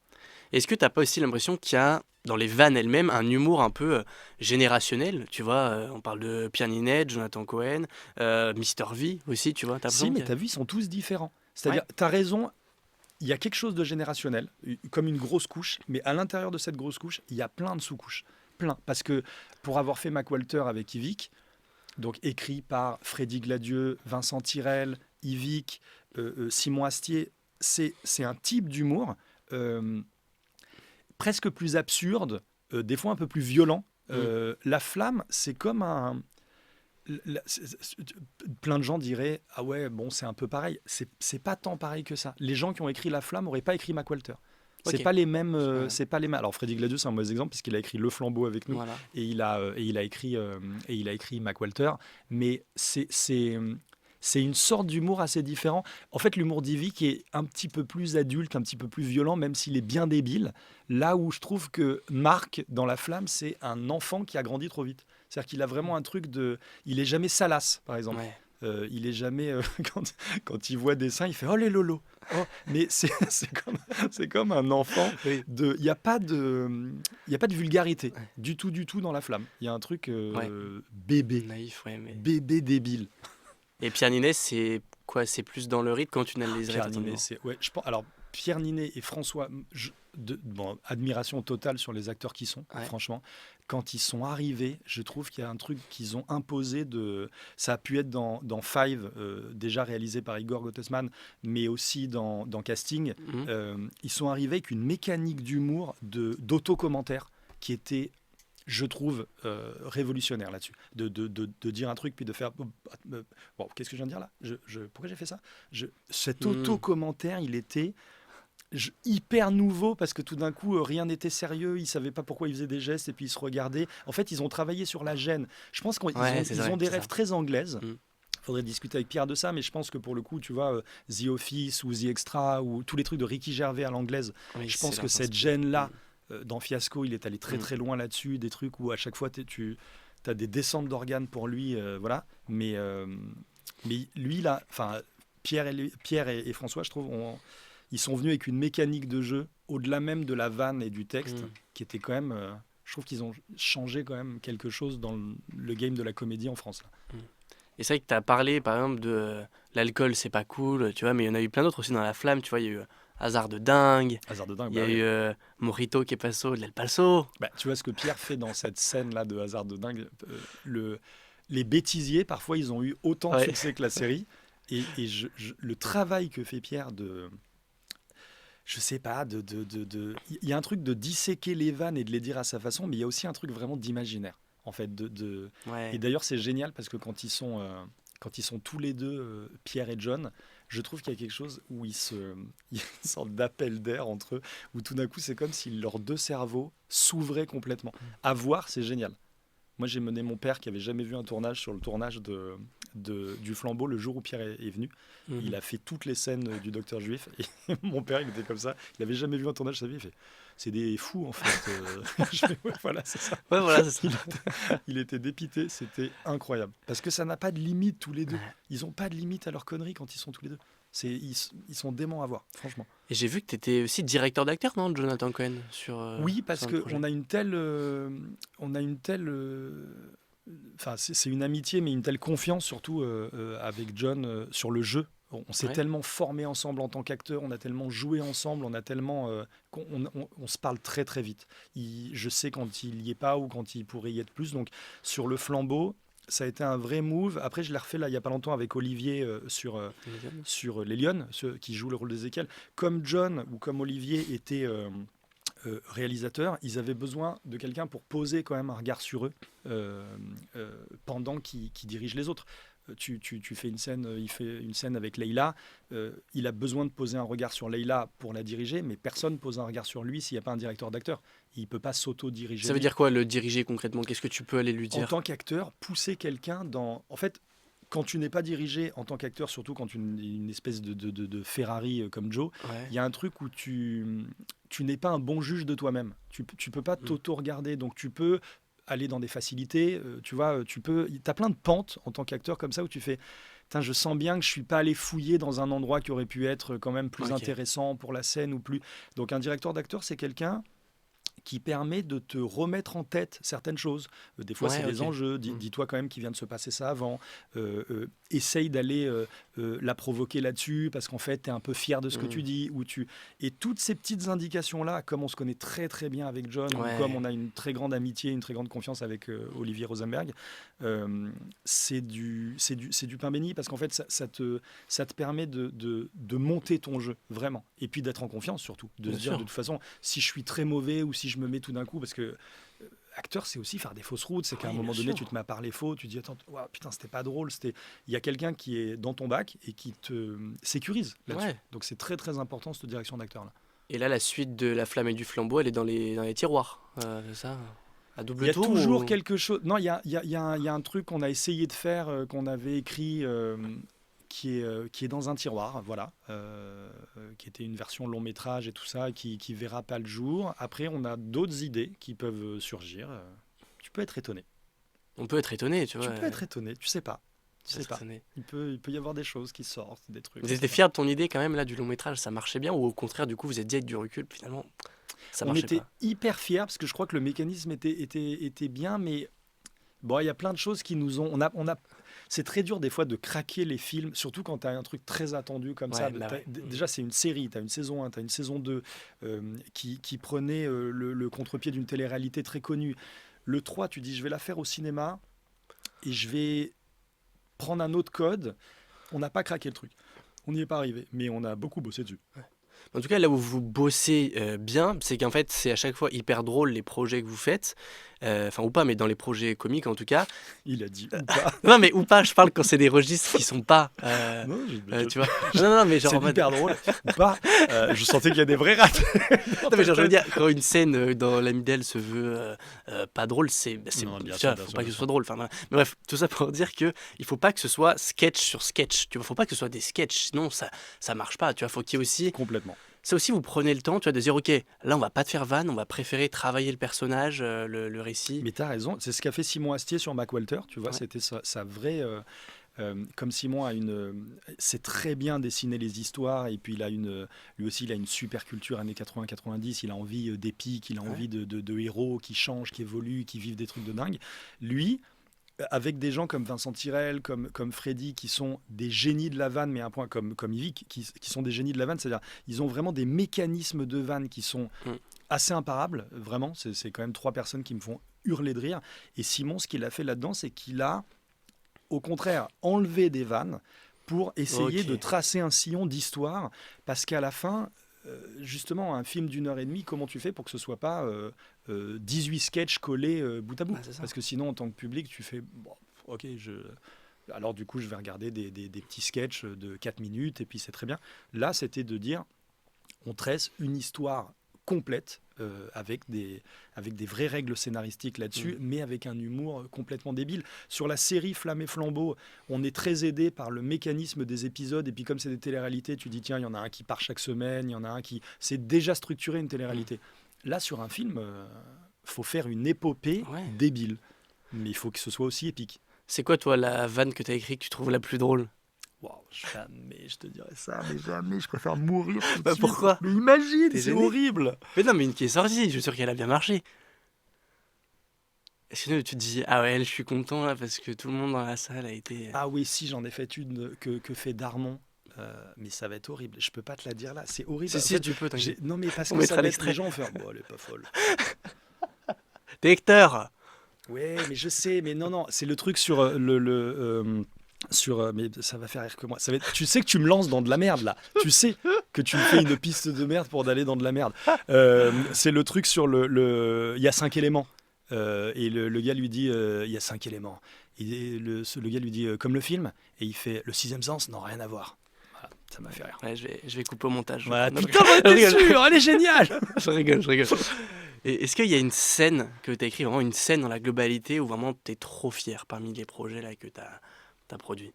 Est-ce que t'as pas aussi l'impression qu'il y a, dans les vannes elles-mêmes, un humour un peu générationnel? Tu vois, on parle de Pierre Ninette, Jonathan Cohen, Mr. V aussi, tu vois. T'as Si, l'impression mais qu'il y a- t'as vu, ils sont tous différents. C'est-à-dire, t'as raison, il y a quelque chose de générationnel, comme une grosse couche, mais à l'intérieur de cette grosse couche, il y a plein de sous-couches. Plein. Parce que pour avoir fait Mac Walter avec Yvick, donc écrit par Freddy Gladieux, Vincent Tirel, Yvick, Simon Astier, c'est un type d'humour presque plus absurde, des fois un peu plus violent. La Flamme, c'est comme un. Plein de gens diraient ah ouais bon c'est un peu pareil, c'est pas tant pareil que ça. Les gens qui ont écrit La Flamme n'auraient pas écrit Mac Walter. C'est Ok. pas les mêmes. Ouais. C'est pas les mêmes. Alors Freddy Gladieux, c'est un mauvais exemple puisqu'il a écrit Le Flambeau avec nous Voilà. et il a écrit Mac Walter. Mais c'est une sorte d'humour assez différent. En fait, l'humour d'Ivy qui est un petit peu plus adulte, un petit peu plus violent, même s'il est bien débile. Là où je trouve que Marc, dans La Flamme, c'est un enfant qui a grandi trop vite. C'est-à-dire qu'il a vraiment un truc de. Il est jamais salace, par exemple. Ouais. Il est jamais. Quand il voit des seins, il fait Oh les lolos. Oh. Mais c'est comme un enfant. Oui. Il n'y a pas de. Il y a pas de vulgarité Ouais. du tout dans La Flamme. Il y a un truc Ouais. bébé. Naïf, ouais. Mais... Bébé débile. Et Pierre Ninet, c'est quoi? C'est plus dans le rythme quand tu analyserais Pierre Ninet, totalement. c'est. Ouais, alors, Pierre Ninet et François, bon, admiration totale sur les acteurs qui sont, Ouais. franchement. Quand ils sont arrivés, je trouve qu'il y a un truc qu'ils ont imposé de. Ça a pu être dans Five, déjà réalisé par Igor Gottesman, mais aussi dans Casting. Mhm. Ils sont arrivés avec une mécanique d'humour, d'auto-commentaire qui était, je trouve, révolutionnaire là-dessus. De dire un truc, puis de faire. Bon, qu'est-ce que je viens de dire là pourquoi j'ai fait ça Cet auto-commentaire, il était hyper nouveau parce que tout d'un coup, rien n'était sérieux. Ils ne savaient pas pourquoi ils faisaient des gestes et puis ils se regardaient. En fait, ils ont travaillé sur la gêne. Je pense qu'ils Ouais, c'est ça, ont des c'est rêves ça. très anglaises. Mm. Faudrait discuter avec Pierre de ça, mais je pense que pour le coup, tu vois, The Office ou The Extra ou tous les trucs de Ricky Gervais à l'anglaise, Oui, je c'est pense que leur cette inspire. gêne-là, dans Fiasco, il est allé très Mm. très loin là-dessus, des trucs où à chaque fois tu as des descentes d'organes pour lui, voilà. Mais lui, là, enfin, Pierre et François, je trouve, ils sont venus avec une mécanique de jeu, au-delà même de la vanne et du texte, Mm. qui était quand même. Je trouve qu'ils ont changé quand même quelque chose dans le game de la comédie en France. Là. Et c'est vrai que tu as parlé, par exemple, de l'alcool, c'est pas cool, tu vois, mais il y en a eu plein d'autres aussi dans La Flamme, tu vois, il y a eu Hasard de dingue, Hasard de dingue, il y bah a oui. eu Mojito que paso, de l'El Paso. Bah, tu vois ce que Pierre fait dans cette scène-là de Hasard de dingue. Les bêtisiers, parfois, ils ont eu autant de Ouais. succès que la série. Et le travail que fait Pierre de. Je sais pas, il y a un truc de disséquer les vannes et de les dire à sa façon, mais il y a aussi un truc vraiment d'imaginaire, en fait. Et Ouais. d'ailleurs, c'est génial parce que quand ils sont tous les deux, Pierre et John, je trouve qu'il y a quelque chose où il y a une sorte d'appel d'air entre eux, où tout d'un coup, c'est comme si leurs deux cerveaux s'ouvraient complètement. À voir, c'est génial. Moi, j'ai mené mon père qui avait jamais vu un tournage sur le tournage du Flambeau le jour où Pierre est venu. Mhm. Il a fait toutes les scènes du Docteur Juif. Et mon père, il était comme ça. Il avait jamais vu un tournage de sa vie. Il fait c'est des fous en fait. Je fais, ouais, voilà, c'est ça. Ouais, voilà, c'est ça. Il était dépité. C'était incroyable. Parce que ça n'a pas de limite tous les deux. Ouais. Ils n'ont pas de limite à leurs conneries quand ils sont tous les deux. Ils sont déments à voir, franchement. Et j'ai vu que tu étais aussi directeur d'acteur, non, Jonathan Cohen, Oui, parce sur le projet. qu'on a une telle. Enfin, c'est une amitié, mais une telle confiance, surtout avec John, sur le jeu. On s'est Ouais. tellement formé ensemble en tant qu'acteur, on a tellement joué ensemble, on a tellement. On se parle très très vite. Je sais quand il y est pas ou quand il pourrait y être plus. Donc, sur le Flambeau, ça a été un vrai move. Après, je l'ai refait là il y a pas longtemps avec Olivier sur Les Lyonnes, ceux qui jouent le rôle d'Ézéchiel. Comme John ou comme Olivier étaient réalisateurs, ils avaient besoin de quelqu'un pour poser quand même un regard sur eux pendant qu'ils dirigent les autres. Tu fais une scène, il fait une scène avec Leïla, il a besoin de poser un regard sur Leïla pour la diriger, mais personne pose un regard sur lui s'il n'y a pas un directeur d'acteur. Il ne peut pas s'auto-diriger. Ça veut dire quoi, le diriger concrètement? Qu'est-ce que tu peux aller lui En dire? tant qu'acteur, pousser quelqu'un dans... En fait, quand tu n'es pas dirigé en tant qu'acteur, surtout quand tu es une espèce de Ferrari comme Joe, Ouais. il y a un truc où tu n'es pas un bon juge de toi-même. Tu peux pas t'auto-regarder, donc tu peux aller dans des facilités, tu vois, t'as plein de pentes en tant qu'acteur comme ça où tu fais, putain, je sens bien que je suis pas allé fouiller dans un endroit qui aurait pu être quand même plus Ok. intéressant pour la scène ou plus. Donc un directeur d'acteur, c'est quelqu'un qui permet de te remettre en tête certaines choses. Des fois, Ouais, c'est des ok. enjeux. Dis-toi quand même qu'il vient de se passer ça avant. Essaye d'aller la provoquer là-dessus parce qu'en fait, tu es un peu fier de ce que tu dis. Et toutes ces petites indications-là, comme on se connaît très très bien avec John, ou Ouais. comme on a une très grande amitié, une très grande confiance avec Olivier Rosenberg, c'est du pain béni parce qu'en fait, ça te permet de monter ton jeu, vraiment. Et puis d'être en confiance surtout. De Bien se dire, sûr. de toute façon, si je suis très mauvais ou si je me mets tout d'un coup, parce que acteur, c'est aussi faire des fausses routes. C'est qu'à un Oui, moment bien donné, sûr. tu te mets à parler faux, tu te dis, attends, ouah, putain, c'était pas drôle. Il y a quelqu'un qui est dans ton bac et qui te sécurise là-dessus. Ouais. Donc c'est très très important cette direction d'acteur-là. Et là, la suite de La Flamme et du Flambeau, elle est dans les tiroirs, c'est ça? À Il double y a tour toujours ou... quelque chose. Non, il y a un truc qu'on a essayé de faire, qu'on avait écrit, qui est dans un tiroir, voilà, qui était une version long métrage et tout ça, qui verra pas le jour. Après, on a d'autres idées qui peuvent surgir. Tu peux être étonné. On peut être étonné, tu vois. Tu peux être étonné, tu sais pas. Tu On peut sais être pas. étonné. Il peut y avoir des choses qui sortent, des trucs. Vous On sait étiez pas. fier de ton idée quand même, là, du long métrage, ça marchait bien? Ou au contraire, du coup, vous êtes dit avec du recul, finalement, ça On marchait était pas? hyper fiers parce que je crois que le mécanisme était bien, mais bon, il y a plein de choses qui nous ont. C'est très dur des fois de craquer les films, surtout quand tu as un truc très attendu comme ça. Ouais, bah ouais. Déjà, c'est une série, tu as une saison 1, tu as une saison 2 qui prenait le contre-pied d'une télé-réalité très connue. Le 3, tu dis, je vais la faire au cinéma et je vais prendre un autre code. On n'a pas craqué le truc. On n'y est pas arrivé, mais on a beaucoup bossé dessus. En tout cas, là où vous bossez bien, c'est qu'en fait, c'est à chaque fois hyper drôle les projets que vous faites. Enfin, ou pas, mais dans les projets comiques en tout cas. Il a dit ou pas. Non, mais ou pas, je parle quand c'est des registres qui sont pas. Non, Tu vois? Non, non, mais genre c'est en mode. hyper drôle ou pas. Je sentais qu'il y a des vrais rats. Non, mais genre, je veux dire, quand une scène dans l'ami d'elle se veut pas drôle, Non, bien tu sûr, vois, bien faut sûr, pas bien que ce sûr. soit drôle. Enfin, voilà. Mais bref, tout ça pour dire que il faut pas que ce soit sketch sur sketch. Tu vois, faut pas que ce soit des sketchs, sinon ça marche pas. Tu vois, faut qu'il y ait aussi. Complètement. Ça aussi, vous prenez le temps, tu vois, de dire, ok, là, on va pas te faire vanne, on va préférer travailler le personnage, le récit. Mais tu as raison, c'est ce qu'a fait Simon Astier sur Mac Walter, tu vois, Ouais. c'était sa vraie... comme Simon sait très bien dessiner les histoires, et puis lui aussi il a une super culture années 80-90, il a envie d'épique, il a Ouais. envie de héros qui changent, qui évoluent, qui vivent des trucs de dingue. Lui, avec des gens comme Vincent Tirel, comme Freddy, qui sont des génies de la vanne, mais à un point comme Yvick, qui sont des génies de la vanne, c'est-à-dire ils ont vraiment des mécanismes de vanne qui sont Mm. assez imparables, vraiment, c'est quand même trois personnes qui me font hurler de rire. Et Simon, ce qu'il a fait là-dedans, c'est qu'il a, au contraire, enlevé des vannes pour essayer Ok. de tracer un sillon d'histoire, parce qu'à la fin, justement, un film d'1 heure et demie, comment tu fais pour que ce soit pas 18 sketchs collés bout à bout? Ah, c'est ça. Parce que sinon, en tant que public, tu fais, bon, ok, alors du coup, je vais regarder des petits sketchs de 4 minutes, et puis c'est très bien. Là, c'était de dire, on tresse une histoire complète avec des vraies règles scénaristiques là-dessus, mais avec un humour complètement débile. Sur la série Flamme et Flambeau, on est très aidé par le mécanisme des épisodes, et puis comme c'est des téléréalités, tu dis tiens, il y en a un qui part chaque semaine, il y en a un qui... C'est déjà structuré une téléréalité. Là, sur un film, faut faire une épopée Ouais. débile, mais il faut que ce soit aussi épique. C'est quoi, toi, la vanne que t'as écrite que tu trouves la plus drôle? Waouh, jamais je te dirais ça, mais jamais, je préfère mourir tout de Bah suite. pourquoi? Mais imagine, T'es c'est gêné? horrible. Mais non, mais une qui est sortie, je suis sûr qu'elle a bien marché. Sinon, tu te dis, ah ouais, je suis content là parce que tout le monde dans la salle a été. Ah oui, si, j'en ai fait une que fait Darmon. Mais ça va être horrible. Je peux pas te la dire là. C'est horrible. Si, En si, fait, tu peux, t'inquiète. non, mais parce On que mettra ça va être, l'extrait. les gens vont faire. Bon, elle est pas folle. T'es Hector! Ouais, mais je sais. Mais non, non. C'est le truc sur mais ça va faire rire que moi. Tu sais que tu me lances dans de la merde là. Tu sais que tu me fais une piste de merde pour d'aller dans de la merde. C'est le truc sur il y a 5 éléments. Et le gars lui dit il y a 5 éléments. Et le gars lui dit comme le film. Et il fait le sixième sens, non, rien à voir. Voilà, ça m'a fait rire. Ouais, je vais couper au montage. Voilà, Non, je putain, rigole. t'es Je rigole. sûr, elle est géniale. Je rigole, je rigole. Et est-ce qu'il y a une scène que t'as écrit, vraiment une scène dans la globalité où vraiment t'es trop fier parmi les projets là que t'as produits?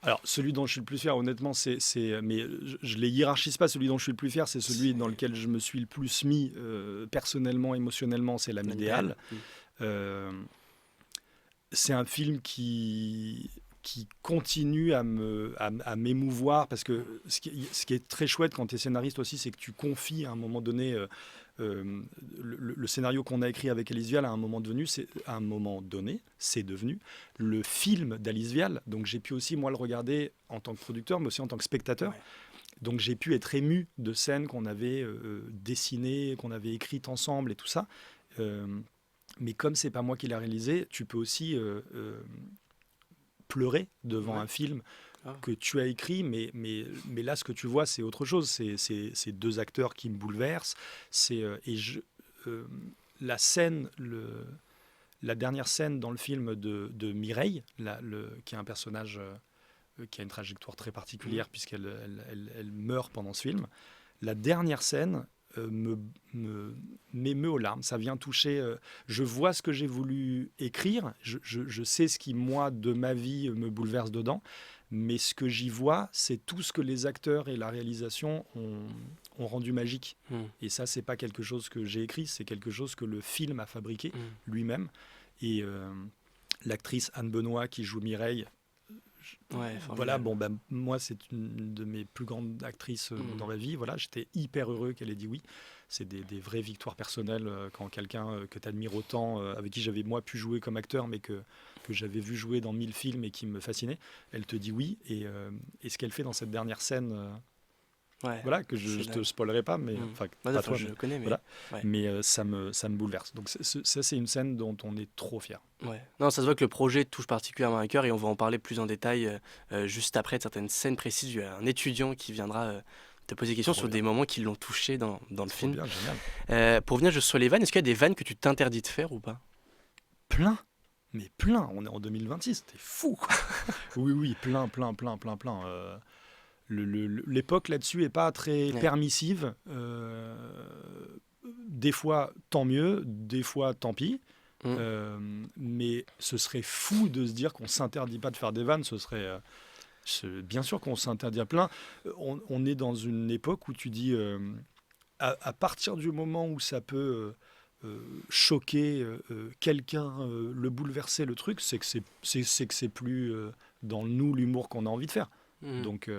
Alors, celui dont je suis le plus fier, honnêtement, mais je les hiérarchise pas. Celui dont je suis le plus fier, c'est celui dans lequel je me suis le plus mis personnellement, émotionnellement, c'est L'Âme idéale. Euh, c'est un film qui continue à m'émouvoir, parce que ce qui est très chouette quand tu es scénariste aussi, c'est que tu confies à un moment donné le scénario qu'on a écrit avec Alice Vial. À un moment donné, c'est devenu le film d'Alice Vial. Donc j'ai pu aussi moi le regarder en tant que producteur, mais aussi en tant que spectateur. Ouais. Donc j'ai pu être ému de scènes qu'on avait dessinées, qu'on avait écrites ensemble et tout ça. Mais comme c'est pas moi qui l'ai réalisé, tu peux aussi pleurer devant un film que tu as écrit, mais là, ce que tu vois, c'est autre chose. C'est deux acteurs qui me bouleversent. La scène, la dernière scène dans le film de Mireille, qui est un personnage qui a une trajectoire très particulière, puisqu'elle elle meurt pendant ce film. la dernière scène m'émeut aux larmes. Ça vient toucher. Je vois ce que j'ai voulu écrire. Je sais ce qui, moi, de ma vie, me bouleverse dedans. Mais ce que j'y vois, c'est tout ce que les acteurs et la réalisation ont rendu magique. Et ça, c'est pas quelque chose que j'ai écrit, c'est quelque chose que le film a fabriqué lui-même. Et l'actrice Anne Benoît qui joue Mireille, voilà, moi, c'est une de mes plus grandes actrices dans ma vie. Voilà, j'étais hyper heureux qu'elle ait dit oui. C'est des vraies victoires personnelles quand quelqu'un que tu admires autant, avec qui j'avais moi pu jouer comme acteur, mais que j'avais vu jouer dans 1000 films et qui me fascinait, elle te dit oui. Et ce qu'elle fait dans cette dernière scène, voilà, que je te spoilerai pas, mais pas toi, je le connais, mais voilà. Mais ça me bouleverse. Donc ça, c'est une scène dont on est trop fier. Ouais. Non, ça se voit que le projet touche particulièrement à cœur et on va en parler plus en détail juste après de certaines scènes précises. Il y a un étudiant qui viendra te poser des questions sur des moments qui l'ont touché dans le film. Bien, génial. Pour venir juste sur les vannes, est-ce qu'il y a des vannes que tu t'interdis de faire ou pas? Plein. Mais plein. On est en 2026, t'es fou, quoi. Oui, plein. L'époque là-dessus est pas très permissive. Des fois, tant mieux. Des fois, tant pis. Mais ce serait fou de se dire qu'on s'interdit pas de faire des vannes. Ce serait bien sûr qu'on s'interdit à plein. On est dans une époque où tu dis à partir du moment où ça peut choquer quelqu'un, le bouleverser, le truc, c'est que c'est plus dans nous l'humour qu'on a envie de faire. Donc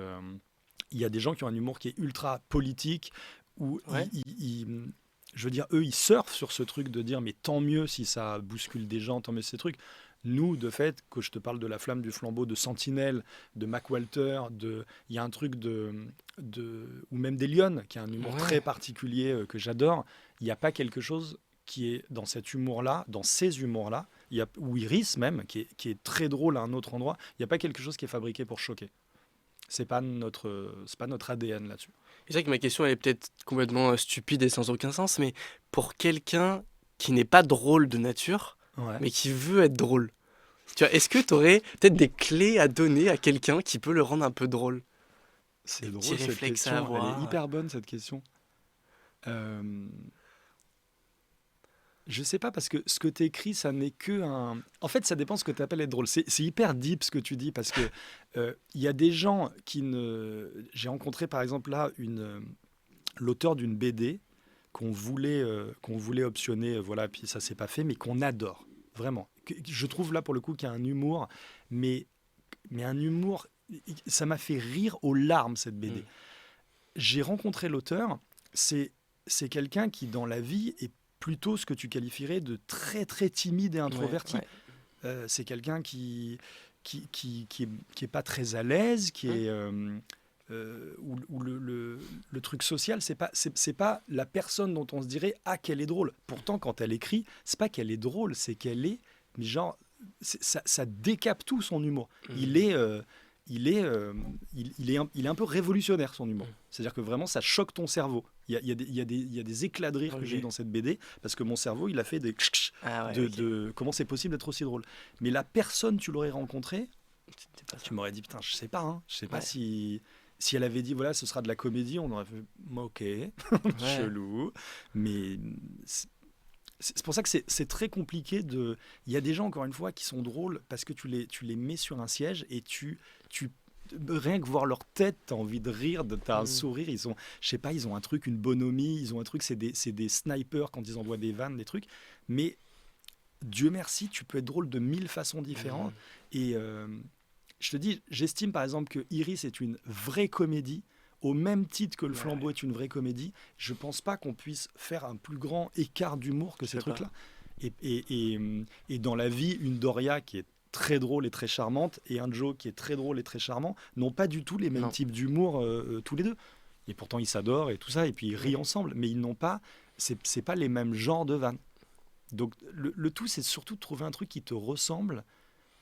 il y a des gens qui ont un humour qui est ultra politique, où je veux dire, eux, ils surfent sur ce truc de dire, mais tant mieux si ça bouscule des gens, tant mieux ces trucs. Nous, de fait, que je te parle de La Flamme du Flambeau, de Sentinelle, de Mac Walter, il y a un truc ou même des Lyonnes, qui a un humour très particulier que j'adore. Il n'y a pas quelque chose qui est dans cet humour-là, dans ces humours-là, ou Iris même, qui est très drôle à un autre endroit, il n'y a pas quelque chose qui est fabriqué pour choquer. C'est pas notre ADN là-dessus. C'est vrai que ma question elle est peut-être complètement stupide et sans aucun sens, mais pour quelqu'un qui n'est pas drôle de nature, mais qui veut être drôle, tu vois, est-ce que tu aurais peut-être des clés à donner à quelqu'un qui peut le rendre un peu drôle? C'est drôle cette question, elle est hyper bonne cette question. Je sais pas, parce que ce que tu écris, ça n'est que un... En fait, ça dépend de ce que tu appelles être drôle. C'est hyper deep ce que tu dis, parce que y a des gens qui ne... J'ai rencontré par exemple là l'auteur d'une BD qu'on voulait optionner, voilà, puis ça s'est pas fait, mais qu'on adore, vraiment. Je trouve là pour le coup qu'il y a un humour, mais un humour... Ça m'a fait rire aux larmes cette BD. J'ai rencontré l'auteur, c'est quelqu'un qui dans la vie est plutôt ce que tu qualifierais de très très timide et introverti. C'est quelqu'un qui est pas très à l'aise, qui est où le truc social, c'est pas la personne dont on se dirait qu'elle est drôle. Pourtant, quand elle écrit, c'est pas qu'elle est drôle, c'est qu'elle est, mais genre ça décape tout son humour. Il est un peu révolutionnaire, son humour. C'est-à-dire que vraiment, ça choque ton cerveau. Il y a des éclats de rire que j'ai eu dans cette BD, parce que mon cerveau, il a fait des comment c'est possible d'être aussi drôle. Mais la personne, tu l'aurais rencontrée, tu m'aurais dit, putain, je sais pas si elle avait dit, voilà, ce sera de la comédie, on aurait fait, ok, chelou. Mais c'est pour ça que c'est très compliqué de... Il y a des gens, encore une fois, qui sont drôles parce que tu les mets sur un siège et rien que voir leur tête, t'as envie de rire, t'as un sourire. Ils ont un truc, une bonhomie, ils ont un truc, c'est des snipers quand ils envoient des vannes, des trucs. Mais Dieu merci, tu peux être drôle de 1000 façons différentes. Et je te dis, j'estime par exemple que Iris est une vraie comédie. Au même titre que Le Flambeau est une vraie comédie, je pense pas qu'on puisse faire un plus grand écart d'humour que ces trucs-là. Et dans la vie, une Doria qui est très drôle et très charmante et un Joe qui est très drôle et très charmant n'ont pas du tout les mêmes types d'humour tous les deux. Et pourtant, ils s'adorent et tout ça, et puis ils rient ensemble, mais ils n'ont pas, c'est pas les mêmes genres de vannes. Donc le tout, c'est surtout de trouver un truc qui te ressemble,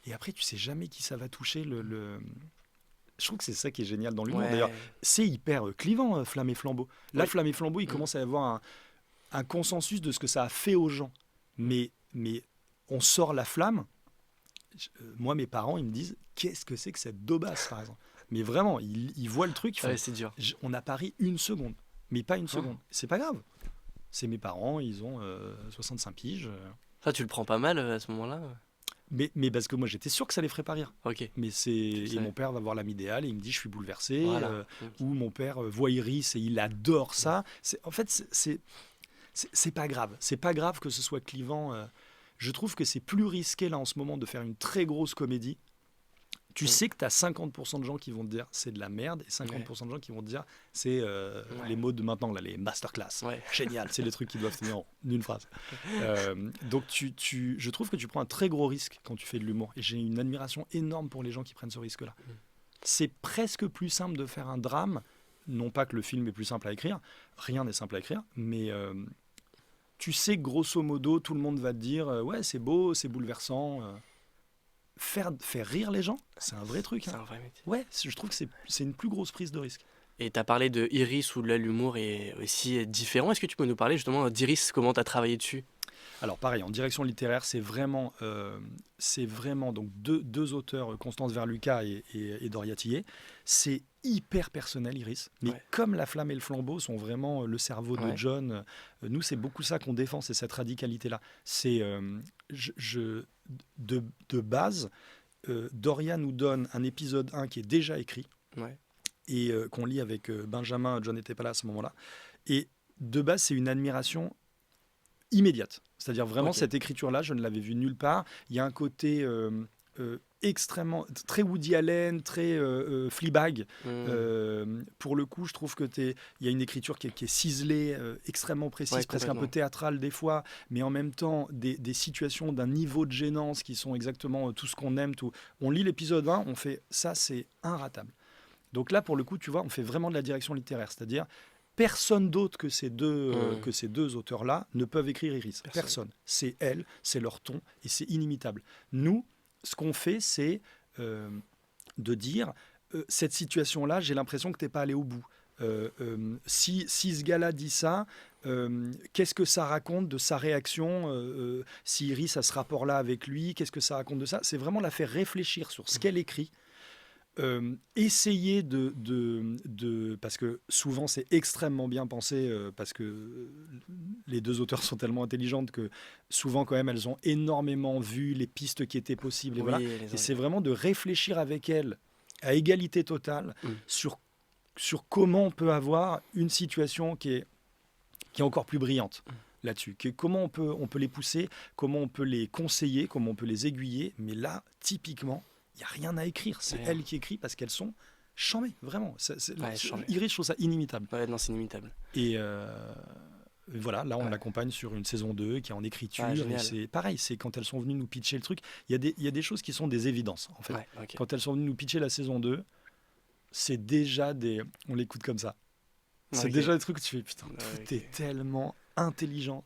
et après, tu sais jamais qui ça va toucher. Je trouve que c'est ça qui est génial dans l'humour. D'ailleurs, c'est hyper clivant, Flamme et Flambeau. Là, Flamme et Flambeau, il commence à y avoir un consensus de ce que ça a fait aux gens. Mais on sort la flamme. Moi, mes parents, ils me disent, qu'est-ce que c'est que cette daubasse, par exemple. Mais vraiment, ils voient le truc. C'est dur. On n'a pas ri une seconde. Mais pas une seconde. C'est pas grave. C'est mes parents, ils ont 65 piges. Ça, tu le prends pas mal à ce moment-là? Mais parce que moi, j'étais sûr que ça les ferait pas rire. Ok. Mais et mon père va voir l'âme idéale et il me dit, je suis bouleversé. Voilà. Ou mon père voit Iris et il adore ça. En fait, c'est pas grave. C'est pas grave que ce soit clivant. Je trouve que c'est plus risqué là en ce moment de faire une très grosse comédie. Tu sais que tu as 50% de gens qui vont te dire c'est de la merde et 50% de gens qui vont te dire c'est les mots de maintenant, là, les masterclass. Génial, c'est les trucs qui doivent tenir en une phrase. Donc je trouve que tu prends un très gros risque quand tu fais de l'humour. Et j'ai une admiration énorme pour les gens qui prennent ce risque-là. C'est presque plus simple de faire un drame. Non pas que le film est plus simple à écrire, rien n'est simple à écrire, mais tu sais que grosso modo, tout le monde va te dire ouais, c'est beau, c'est bouleversant. Faire rire les gens, c'est un vrai truc. C'est un vrai métier. Ouais, je trouve que c'est une plus grosse prise de risque. Et tu as parlé de Iris où là l'humour est aussi différent. Est-ce que tu peux nous parler justement d'Iris, comment tu as travaillé dessus? Alors pareil, en direction littéraire, c'est vraiment donc deux auteurs, Constance Verlucas et Doria Tillet. C'est hyper personnel, Iris. Mais comme La Flamme et le Flambeau sont vraiment le cerveau de John, nous, c'est beaucoup ça qu'on défend, c'est cette radicalité-là. C'est de base, Doria nous donne un épisode 1 qui est déjà écrit et qu'on lit avec Benjamin. John n'était pas là à ce moment-là. Et de base, c'est une admiration immédiate. C'est-à-dire vraiment cette écriture-là, je ne l'avais vue nulle part. Il y a un côté extrêmement, très Woody Allen, très Fleabag. Pour le coup, je trouve que il y a une écriture qui est ciselée, extrêmement précise, presque un peu théâtrale des fois, mais en même temps des situations d'un niveau de gênance qui sont exactement tout ce qu'on aime. Tout. On lit l'épisode 1, on fait ça, c'est inratable. Donc là, pour le coup, tu vois, on fait vraiment de la direction littéraire, c'est-à-dire personne d'autre que ces deux auteurs-là ne peuvent écrire Iris. Personne. C'est elle, c'est leur ton, et c'est inimitable. Nous, ce qu'on fait, c'est de dire cette situation-là, j'ai l'impression que tu n'es pas allé au bout. Si ce gars-là dit ça, qu'est-ce que ça raconte de sa réaction si Iris a ce rapport-là avec lui, qu'est-ce que ça raconte de ça? C'est vraiment la faire réfléchir sur ce qu'elle écrit. Essayer parce que souvent c'est extrêmement bien pensé parce que les deux auteurs sont tellement intelligentes que souvent quand même elles ont énormément vu les pistes qui étaient possibles et, voilà. Et c'est vraiment de réfléchir avec elles à égalité totale sur comment on peut avoir une situation qui est encore plus brillante là-dessus, comment on peut les pousser, comment on peut les conseiller, comment on peut les aiguiller, mais là typiquement il n'y a rien à écrire, c'est elle qui écrit parce qu'elles sont chambées, vraiment. Iris, je trouve ça inimitable. Ouais, non, c'est inimitable. Et voilà, là on l'accompagne sur une saison 2 qui est en écriture. Et c'est pareil, c'est quand elles sont venues nous pitcher le truc, il y a des choses qui sont des évidences en fait. Quand elles sont venues nous pitcher la saison 2, c'est déjà on l'écoute comme ça. C'est déjà des trucs que tu fais, putain, tout est tellement intelligent.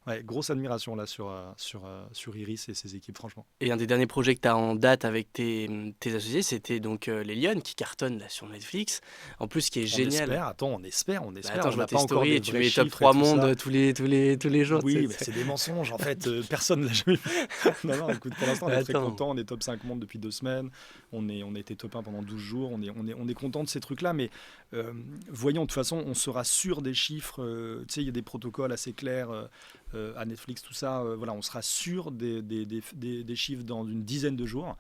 Ouais, grosse admiration là sur Iris et ses équipes, franchement. Et un des derniers projets que tu as en date avec tes associés, c'était donc Les Lionnes qui cartonnent là sur Netflix. En plus, ce qui est génial. On espère. Attends, je vois tes stories et tu mets les top 3 mondes tous les jours. Oui, mais c'est des mensonges en fait. Personne ne l'a jamais fait. non, écoute, pour l'instant, on est très content. On est top 5 mondes depuis 2 semaines. On a été top 1 pendant 12 jours. On est content de ces trucs-là. Mais voyons, de toute façon, on sera sûr des chiffres. Tu sais, il y a des protocoles assez clairs. À Netflix, tout ça, voilà, on sera sûr des chiffres dans une dizaine de jours.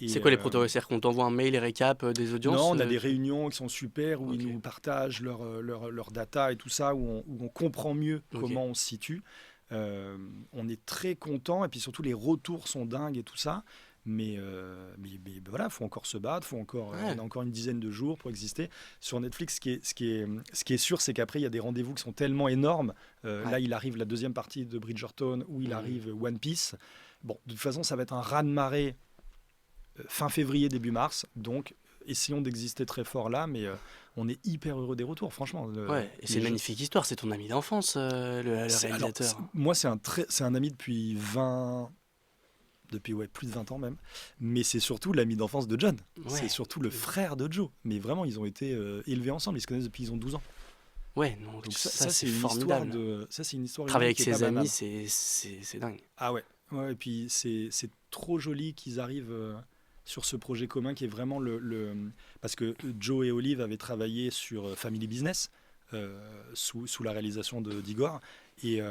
C'est quoi les protocoles? C'est-à-dire qu'on t'envoie un mail et récap des audiences? Non, on a des réunions qui sont super, où ils nous partagent leur data et tout ça, où on comprend mieux comment on se situe. On est très content, et puis surtout les retours sont dingues et tout ça. Mais voilà, il faut encore se battre, on a encore une dizaine de jours pour exister. Sur Netflix, ce qui est sûr, c'est qu'après, il y a des rendez-vous qui sont tellement énormes. Là, il arrive la deuxième partie de Bridgerton, où il arrive One Piece. Bon, de toute façon, ça va être un raz-de-marée fin février, début mars. Donc, essayons d'exister très fort là, mais on est hyper heureux des retours, franchement. Et c'est une magnifique histoire, c'est ton ami d'enfance, le réalisateur. Moi, c'est un ami depuis plus de 20 ans même, mais c'est surtout l'ami d'enfance de John, c'est surtout le frère de Joe, mais vraiment ils ont été élevés ensemble, ils se connaissent depuis qu'ils ont 12 ans. Ouais, non, donc ça c'est formidable. Ça c'est une histoire. Travailler avec ses amis, c'est dingue. Ah ouais, et puis c'est trop joli qu'ils arrivent sur ce projet commun qui est vraiment parce que Joe et Olive avaient travaillé sur Family Business, sous la réalisation d'Igor. Et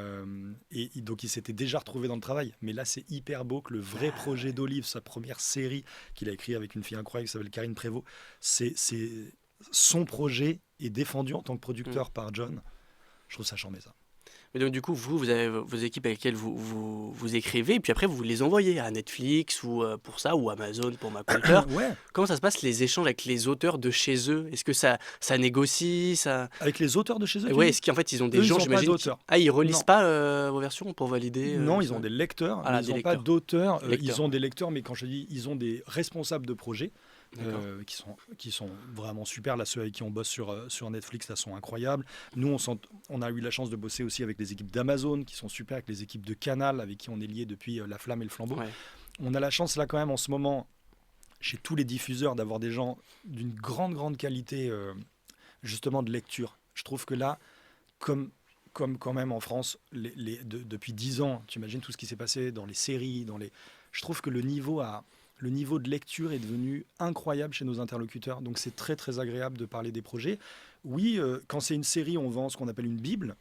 donc il s'était déjà retrouvé dans le travail. Mais là, c'est hyper beau que le vrai projet d'Olive, sa première série qu'il a écrit avec une fille incroyable qui s'appelle Karine Prévost, c'est son projet est défendu en tant que producteur par John. Je trouve ça charmé, ça. Mais donc, du coup, vous avez vos équipes avec lesquelles vous écrivez, et puis après, vous les envoyez à Netflix ou pour ça, ou Amazon pour MacWalter. Ouais. Comment ça se passe, les échanges avec les auteurs de chez eux? Est-ce que ça négocie ça... Avec les auteurs de chez eux? Ouais, est-ce qu'en fait, ils ont des eux, gens, ils n'ont pas j'imagine. d'auteurs. Ah, ils relisent Non. pas vos versions pour valider Non, ils ont des lecteurs, Ah là, mais ils des n'ont pas lecteurs. d'auteurs. Lecteurs. Ils ont des lecteurs, mais quand je dis, ils ont des responsables de projets D'accord. qui sont vraiment super. Là, ceux avec qui on bosse sur Netflix, là, sont incroyables. Nous, on a eu la chance de bosser aussi avec les équipes d'Amazon, qui sont super, avec les équipes de Canal, avec qui on est lié depuis La Flamme et le Flambeau. Ouais. On a la chance, là, quand même, en ce moment, chez tous les diffuseurs, d'avoir des gens d'une grande qualité, justement, de lecture. Je trouve que là, comme quand même en France, depuis 10 ans, tu imagines tout ce qui s'est passé dans les séries, je trouve que le niveau de lecture est devenu incroyable chez nos interlocuteurs. Donc c'est très agréable de parler des projets. Oui, quand c'est une série, on vend ce qu'on appelle une bible.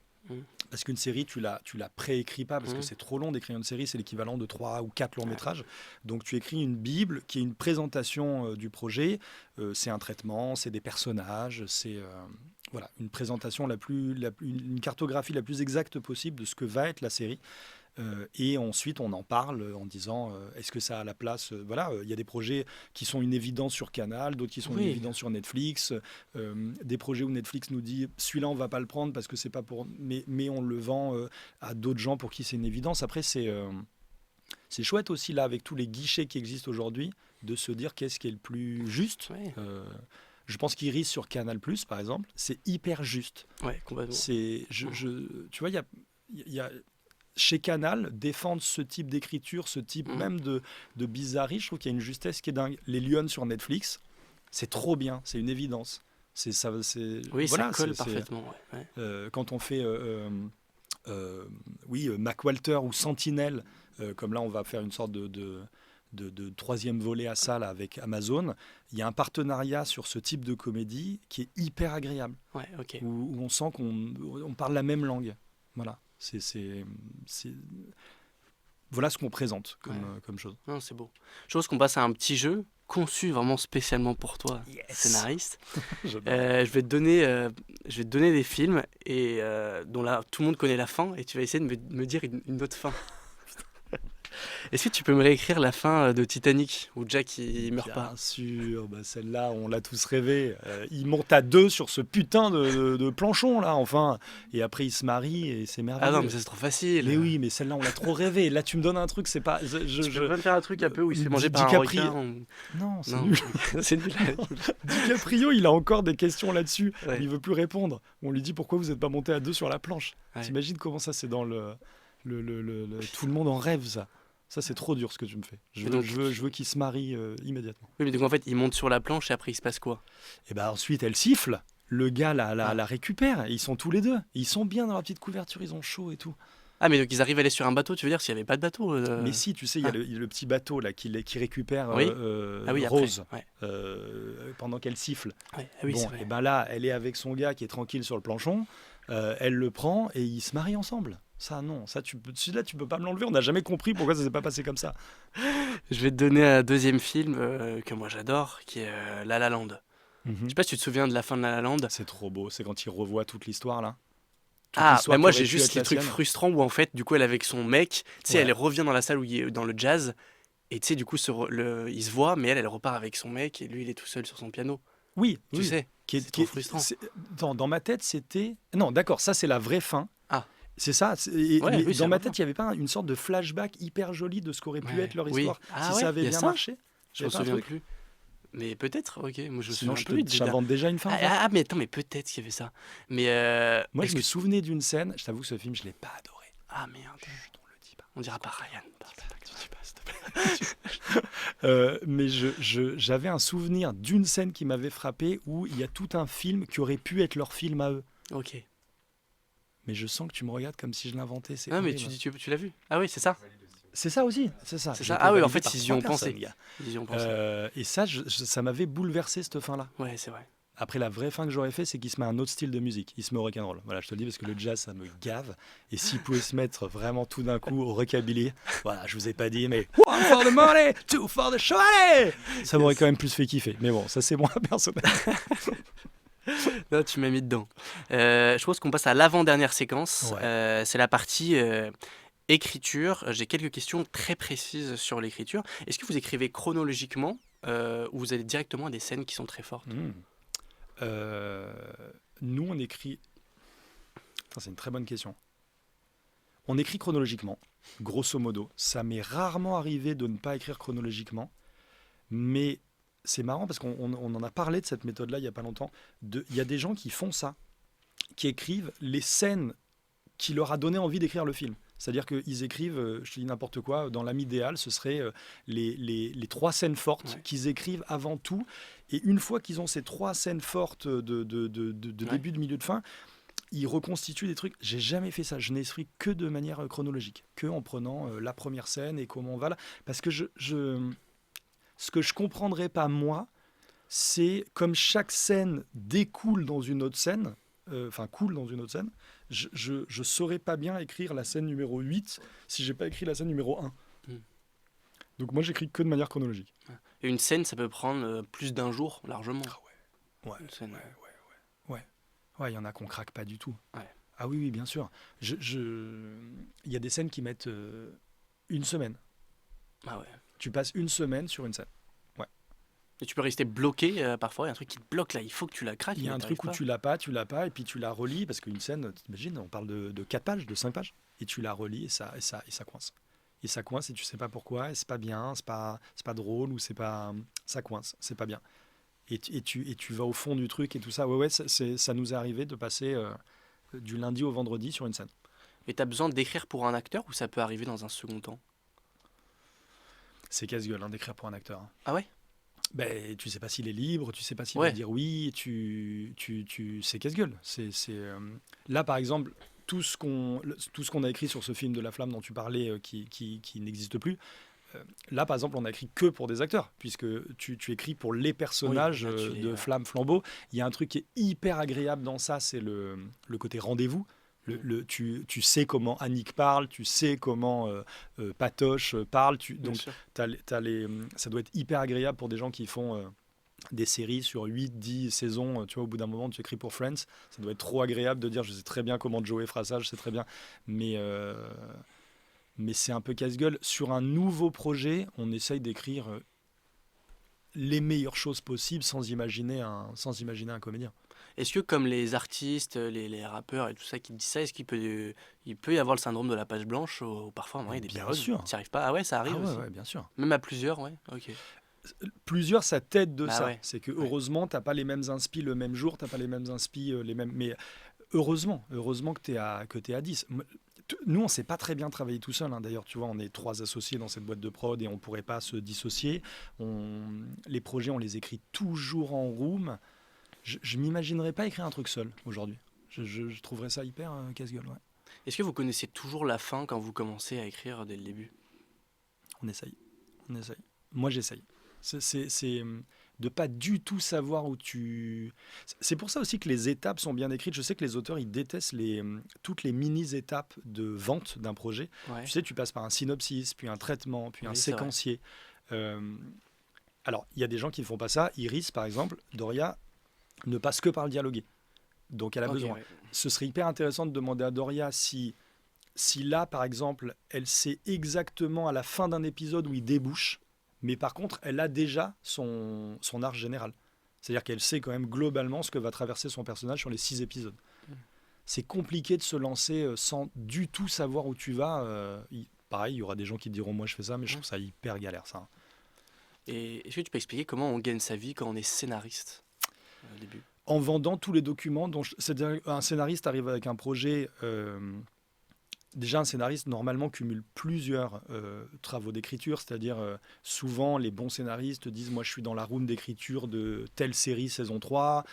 Parce qu'une série, tu la préécris pas, parce que c'est trop long d'écrire une série, c'est l'équivalent de 3 ou 4 longs métrages. Donc tu écris une bible qui est une présentation du projet, c'est un traitement, c'est des personnages, c'est voilà, une présentation une cartographie la plus exacte possible de ce que va être la série. Et ensuite, on en parle en disant est-ce que ça a la place Voilà, il y a des projets qui sont une évidence sur Canal, d'autres qui sont une évidence sur Netflix. Des projets où Netflix nous dit celui-là, on va pas le prendre parce que c'est pas pour. Mais on le vend à d'autres gens pour qui c'est une évidence. Après, c'est chouette aussi, là, avec tous les guichets qui existent aujourd'hui, de se dire qu'est-ce qui est le plus juste. Ouais. Je pense qu'Iris sur Canal+, par exemple, c'est hyper juste. Ouais, complètement. Tu vois, il y a chez Canal, défendre ce type d'écriture, ce type même de bizarrerie, je trouve qu'il y a une justesse qui est dingue. Les Lyonnes sur Netflix, c'est trop bien, c'est une évidence. Oui, voilà, ça colle parfaitement. Ouais. Quand on fait MacWalter ou Sentinelle, comme là on va faire une sorte de troisième volet à ça là, avec Amazon, il y a un partenariat sur ce type de comédie qui est hyper agréable, Ouais, ok. où on sent qu'on parle la même langue. Voilà. Voilà ce qu'on présente comme chose. Non, c'est beau. Je pense qu'on passe à un petit jeu conçu vraiment spécialement pour toi, scénariste. Je vais te donner des films et dont là tout le monde connaît la fin et tu vas essayer de me dire une autre fin. Est-ce que tu peux me réécrire la fin de Titanic où Jack il meurt pas? Bien sûr, celle-là on l'a tous rêvé. Il monte à 2 sur ce putain de planchon là, enfin, et après il se marie et c'est merveilleux. Ah non, mais ça c'est trop facile. Mais oui, mais celle-là on l'a trop rêvé. Là tu me donnes un truc, c'est pas. Tu peux pas me faire un truc un peu où il se fait manger par un requin Non, c'est nul. C'est nul. DiCaprio, il a encore des questions là-dessus. Ouais. Il veut plus répondre. On lui dit pourquoi vous n'êtes pas monté à 2 sur la planche. Ouais. T'imagines comment ça c'est dans tout le monde en rêve ça. Ça, c'est trop dur ce que tu me fais. Je veux qu'il se marie immédiatement. Oui, mais donc en fait, il monte sur la planche et après, il se passe quoi? Et ben ensuite, elle siffle. Le gars la récupère. Et ils sont tous les deux. Ils sont bien dans la petite couverture. Ils ont chaud et tout. Ah, mais donc ils arrivent à aller sur un bateau, tu veux dire, s'il n'y avait pas de bateau Mais si, tu sais, il y a le petit bateau là qui récupère Oui. Rose après, pendant qu'elle siffle. ouais. Ah oui, Bon, c'est vrai. et ben là, elle est avec son gars qui est tranquille sur le planchon. Elle le prend et ils se marient ensemble. Ça, non. Celui-là, tu peux pas me l'enlever. On n'a jamais compris pourquoi ça s'est pas passé comme ça. Je vais te donner un deuxième film que moi j'adore, qui est La La Land. Je sais pas si tu te souviens de la fin de La La Land. C'est trop beau. C'est quand il revoit toute l'histoire là. Bah moi j'ai juste les trucs frustrants où en fait, du coup, elle est avec son mec, tu sais, elle revient dans la salle où il est dans le jazz, et tu sais, du coup, il se voit, mais elle repart avec son mec, et lui, il est tout seul sur son piano. Oui, Tu sais, c'est trop frustrant. Dans ma tête, c'était. Non, d'accord, ça c'est la vraie fin. Ah. C'est ça. Ouais, oui, dans ma tête, il n'y avait pas une sorte de flashback hyper joli de ce qu'aurait pu être leur histoire. Ah, si ça avait bien marché. Je me souviens plus. Mais peut-être, ok. Moi, je me Sinon, souviens plus. j'invente déjà une fin. Mais attends, mais peut-être qu'il y avait ça. Mais moi, je me souvenais d'une scène. Je t'avoue que ce film, je l'ai pas adoré. Ah merde. Chut, on le dit pas. On dira pas Ryan. Mais j'avais un souvenir d'une scène qui m'avait frappé où il y a tout un film qui aurait pu être leur film à eux. Ok. Mais je sens que tu me regardes comme si je l'inventais. Ah, mais tu l'as vu. Ah oui, c'est ça. C'est ça aussi, c'est ça. Ah oui, en fait, ils y ont pensé. Ils y ont pensé. Et ça, ça m'avait bouleversé cette fin-là. Ouais, c'est vrai. Après, la vraie fin que j'aurais fait, c'est qu'il se met un autre style de musique. Il se met au rock'n'roll. Voilà, je te le dis parce que le jazz, ça me gave. Et s'il pouvait se mettre vraiment tout d'un coup au rockabilly, voilà, je vous ai pas dit, mais one for the money, two for the show, allez, ça m'aurait quand même plus fait kiffer. Mais bon, ça c'est moi personnel. Là, tu m'as mis dedans. Je pense qu'on passe à l'avant-dernière séquence. Ouais. C'est la partie écriture. J'ai quelques questions très précises sur l'écriture. Est-ce que vous écrivez chronologiquement ou vous allez directement à des scènes qui sont très fortes? Euh, Nous, on écrit. Putain, c'est une très bonne question. On écrit chronologiquement, grosso modo. Ça m'est rarement arrivé de ne pas écrire chronologiquement, mais c'est marrant parce qu'on en a parlé de cette méthode-là il n'y a pas longtemps. Il y a des gens qui font ça, qui écrivent les scènes qui leur a donné envie d'écrire le film. C'est-à-dire qu'ils écrivent, je te dis n'importe quoi, dans l'âme idéale, ce serait les 3 scènes fortes Ouais. qu'ils écrivent avant tout. Et une fois qu'ils ont ces 3 scènes fortes Ouais. début, de milieu, de fin, ils reconstituent des trucs. J'ai jamais fait ça. Je n'écris que de manière chronologique, que en prenant la première scène et comment on va là. Parce que ce que je comprendrais pas moi, c'est comme chaque scène découle dans une autre scène, coule dans une autre scène, je saurais pas bien écrire la scène numéro 8 si j'ai pas écrit la scène numéro 1. Mm. Donc moi j'écris que de manière chronologique. Et une scène, ça peut prendre plus d'un jour, largement. Ouais, Une scène. ouais, il y en a qu'on craque pas du tout. Ouais. Ah oui, oui, bien sûr. Il y a des scènes qui mettent une semaine. Ah ouais. Tu passes une semaine sur une scène. Et tu peux rester bloqué parfois. Il y a un truc qui te bloque là. Il faut que tu la craques. Il y a mais un t'arrives truc où pas. tu l'as pas, et puis tu la relis, parce qu'une scène, t'imagines, on parle de 4 pages, de 5 pages, et tu la relis, et ça coince. Et ça coince, et tu sais pas pourquoi, et c'est pas bien, c'est pas drôle, ou c'est pas... Ça coince, c'est pas bien. Et tu vas au fond du truc, et tout ça. Ouais, ça nous est arrivé de passer du lundi au vendredi sur une scène. Et t'as besoin d'écrire pour un acteur ou ça peut arriver dans un second temps? C'est casse-gueule, hein, d'écrire pour un acteur. Hein. Ah ouais? Ben, tu sais pas s'il est libre, tu sais pas s'il va Ouais. dire oui, c'est casse-gueule. Là, par exemple, tout ce qu'on a écrit sur ce film de La Flamme dont tu parlais, qui n'existe plus, là, par exemple, on a écrit que pour des acteurs, puisque tu écris pour les personnages Oui, là, tu les- de Flamme Flambeau. Il y a un truc qui est hyper agréable dans ça, c'est le côté rendez-vous. Tu sais comment Annick parle, tu sais comment Patoche parle, Bien donc sûr. ça doit être hyper agréable pour des gens qui font des séries sur 8, 10 saisons. Tu vois, au bout d'un moment, tu écris pour Friends. Ça doit être trop agréable de dire je sais très bien comment Joey fera ça, je sais très bien. Mais c'est un peu casse-gueule. Sur un nouveau projet, on essaye d'écrire les meilleures choses possibles sans imaginer un comédien. Est-ce que comme les artistes, les rappeurs et tout ça qui disent ça, est-ce il peut y avoir le syndrome de la page blanche ou parfois il y a des Bien périodes sûr. où tu n'y arrives pas? Ah ouais, ça arrive Ah ouais, aussi. ouais, bien sûr. Même à plusieurs, ouais. Ok. Plusieurs, ça t'aide de Bah ça. ouais. C'est que Ouais. heureusement, t'as pas les mêmes inspi le même jour, t'as pas les mêmes inspi les mêmes. Mais heureusement que t'es à 10. Nous, on sait pas très bien travailler tout seul. Hein. D'ailleurs, tu vois, on est 3 associés dans cette boîte de prod et on pourrait pas se dissocier. Les projets, on les écrit toujours en room. Je m'imaginerais pas écrire un truc seul aujourd'hui. Je trouverais ça hyper casse-gueule. Ouais. Est-ce que vous connaissez toujours la fin quand vous commencez à écrire dès le début? On essaye. Moi, j'essaye. C'est de pas du tout savoir où tu... C'est pour ça aussi que les étapes sont bien écrites. Je sais que les auteurs, ils détestent toutes les mini-étapes de vente d'un projet. Ouais. Tu sais, tu passes par un synopsis, puis un traitement, puis un Oui, c'est vrai. séquencier. Alors, il y a des gens qui ne font pas ça. Iris, par exemple, Doria, ne passe que par le dialogué. Donc, elle a Ok, besoin. ouais. Ce serait hyper intéressant de demander à Doria si là, par exemple, elle sait exactement à la fin d'un épisode où il débouche, mais par contre, elle a déjà son arc général. C'est-à-dire qu'elle sait quand même globalement ce que va traverser son personnage sur les 6 épisodes. C'est compliqué de se lancer sans du tout savoir où tu vas. Pareil, il y aura des gens qui te diront moi je fais ça, mais je trouve ça hyper galère ça. Et est-ce que tu peux expliquer comment on gagne sa vie quand on est scénariste au début? En vendant tous les documents, c'est-à-dire un scénariste arrive avec un projet. Déjà, un scénariste, normalement, cumule plusieurs travaux d'écriture, c'est-à-dire souvent, les bons scénaristes disent « Moi, je suis dans la room d'écriture de telle série saison 3,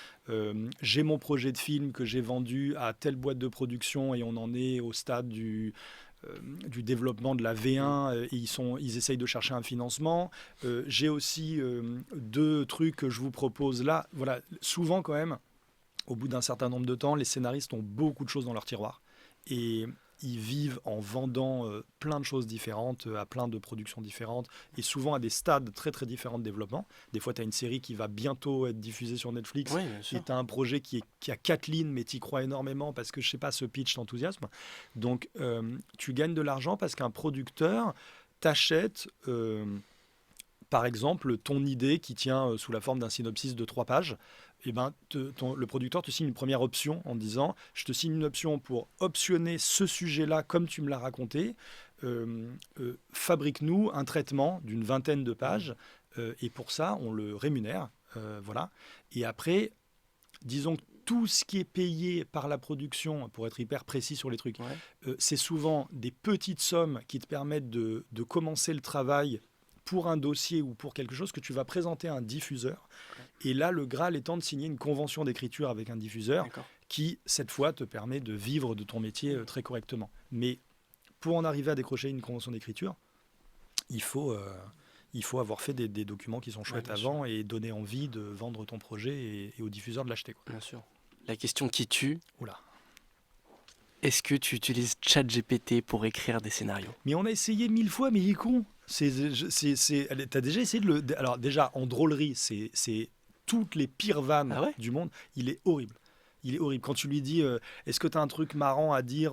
j'ai mon projet de film que j'ai vendu à telle boîte de production et on en est au stade du développement de la V1 et ils essayent de chercher un financement. J'ai aussi 2 trucs que je vous propose là. Voilà, souvent quand même, au bout d'un certain nombre de temps, les scénaristes ont beaucoup de choses dans leur tiroir. Et ils vivent en vendant plein de choses différentes, à plein de productions différentes, et souvent à des stades très très différents de développement. Des fois, tu as une série qui va bientôt être diffusée sur Netflix, Oui, bien et sûr. tu as un projet qui a 4 lignes, mais tu y crois énormément parce que, je sais pas, ce pitch t'enthousiasme. Donc, tu gagnes de l'argent parce qu'un producteur t'achète, par exemple, ton idée qui tient sous la forme d'un synopsis de 3 pages. Eh ben, le producteur te signe une première option en disant je te signe une option pour optionner ce sujet-là comme tu me l'as raconté. Fabrique-nous un traitement d'une vingtaine de pages et pour ça, on le rémunère. Voilà. Et après, disons que tout ce qui est payé par la production, pour être hyper précis sur les trucs, Ouais. c'est souvent des petites sommes qui te permettent de commencer le travail pour un dossier ou pour quelque chose que tu vas présenter à un diffuseur. Et là, le Graal étant de signer une convention d'écriture avec un diffuseur D'accord. qui, cette fois, te permet de vivre de ton métier très correctement. Mais pour en arriver à décrocher une convention d'écriture, il faut, avoir fait des documents qui sont Ouais, chouettes bien sûr. avant et donner envie de vendre ton projet et au diffuseur de l'acheter, quoi. Bien sûr. La question qui tue, Oula. est-ce que tu utilises ChatGPT pour écrire des scénarios? Mais on a essayé 1000 fois, mais il est con. T'as déjà essayé de le. Alors, déjà, en drôlerie, c'est toutes les pires vannes Ah ouais? du monde. Il est horrible. Il est horrible. Quand tu lui dis est-ce que tu as un truc marrant à dire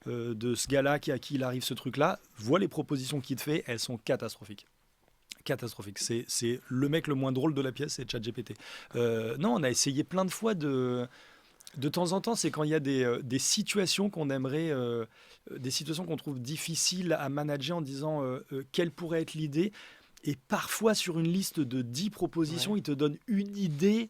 de ce gars-là à qui il arrive ce truc-là, vois les propositions qu'il te fait, elles sont catastrophiques. Catastrophique. C'est le mec le moins drôle de la pièce, c'est ChatGPT. Non, on a essayé plein de fois de temps en temps, c'est quand il y a des situations qu'on aimerait, des situations qu'on trouve difficiles à manager en disant quelle pourrait être l'idée. Et parfois, sur une liste de 10 propositions, Ouais. il te donne une idée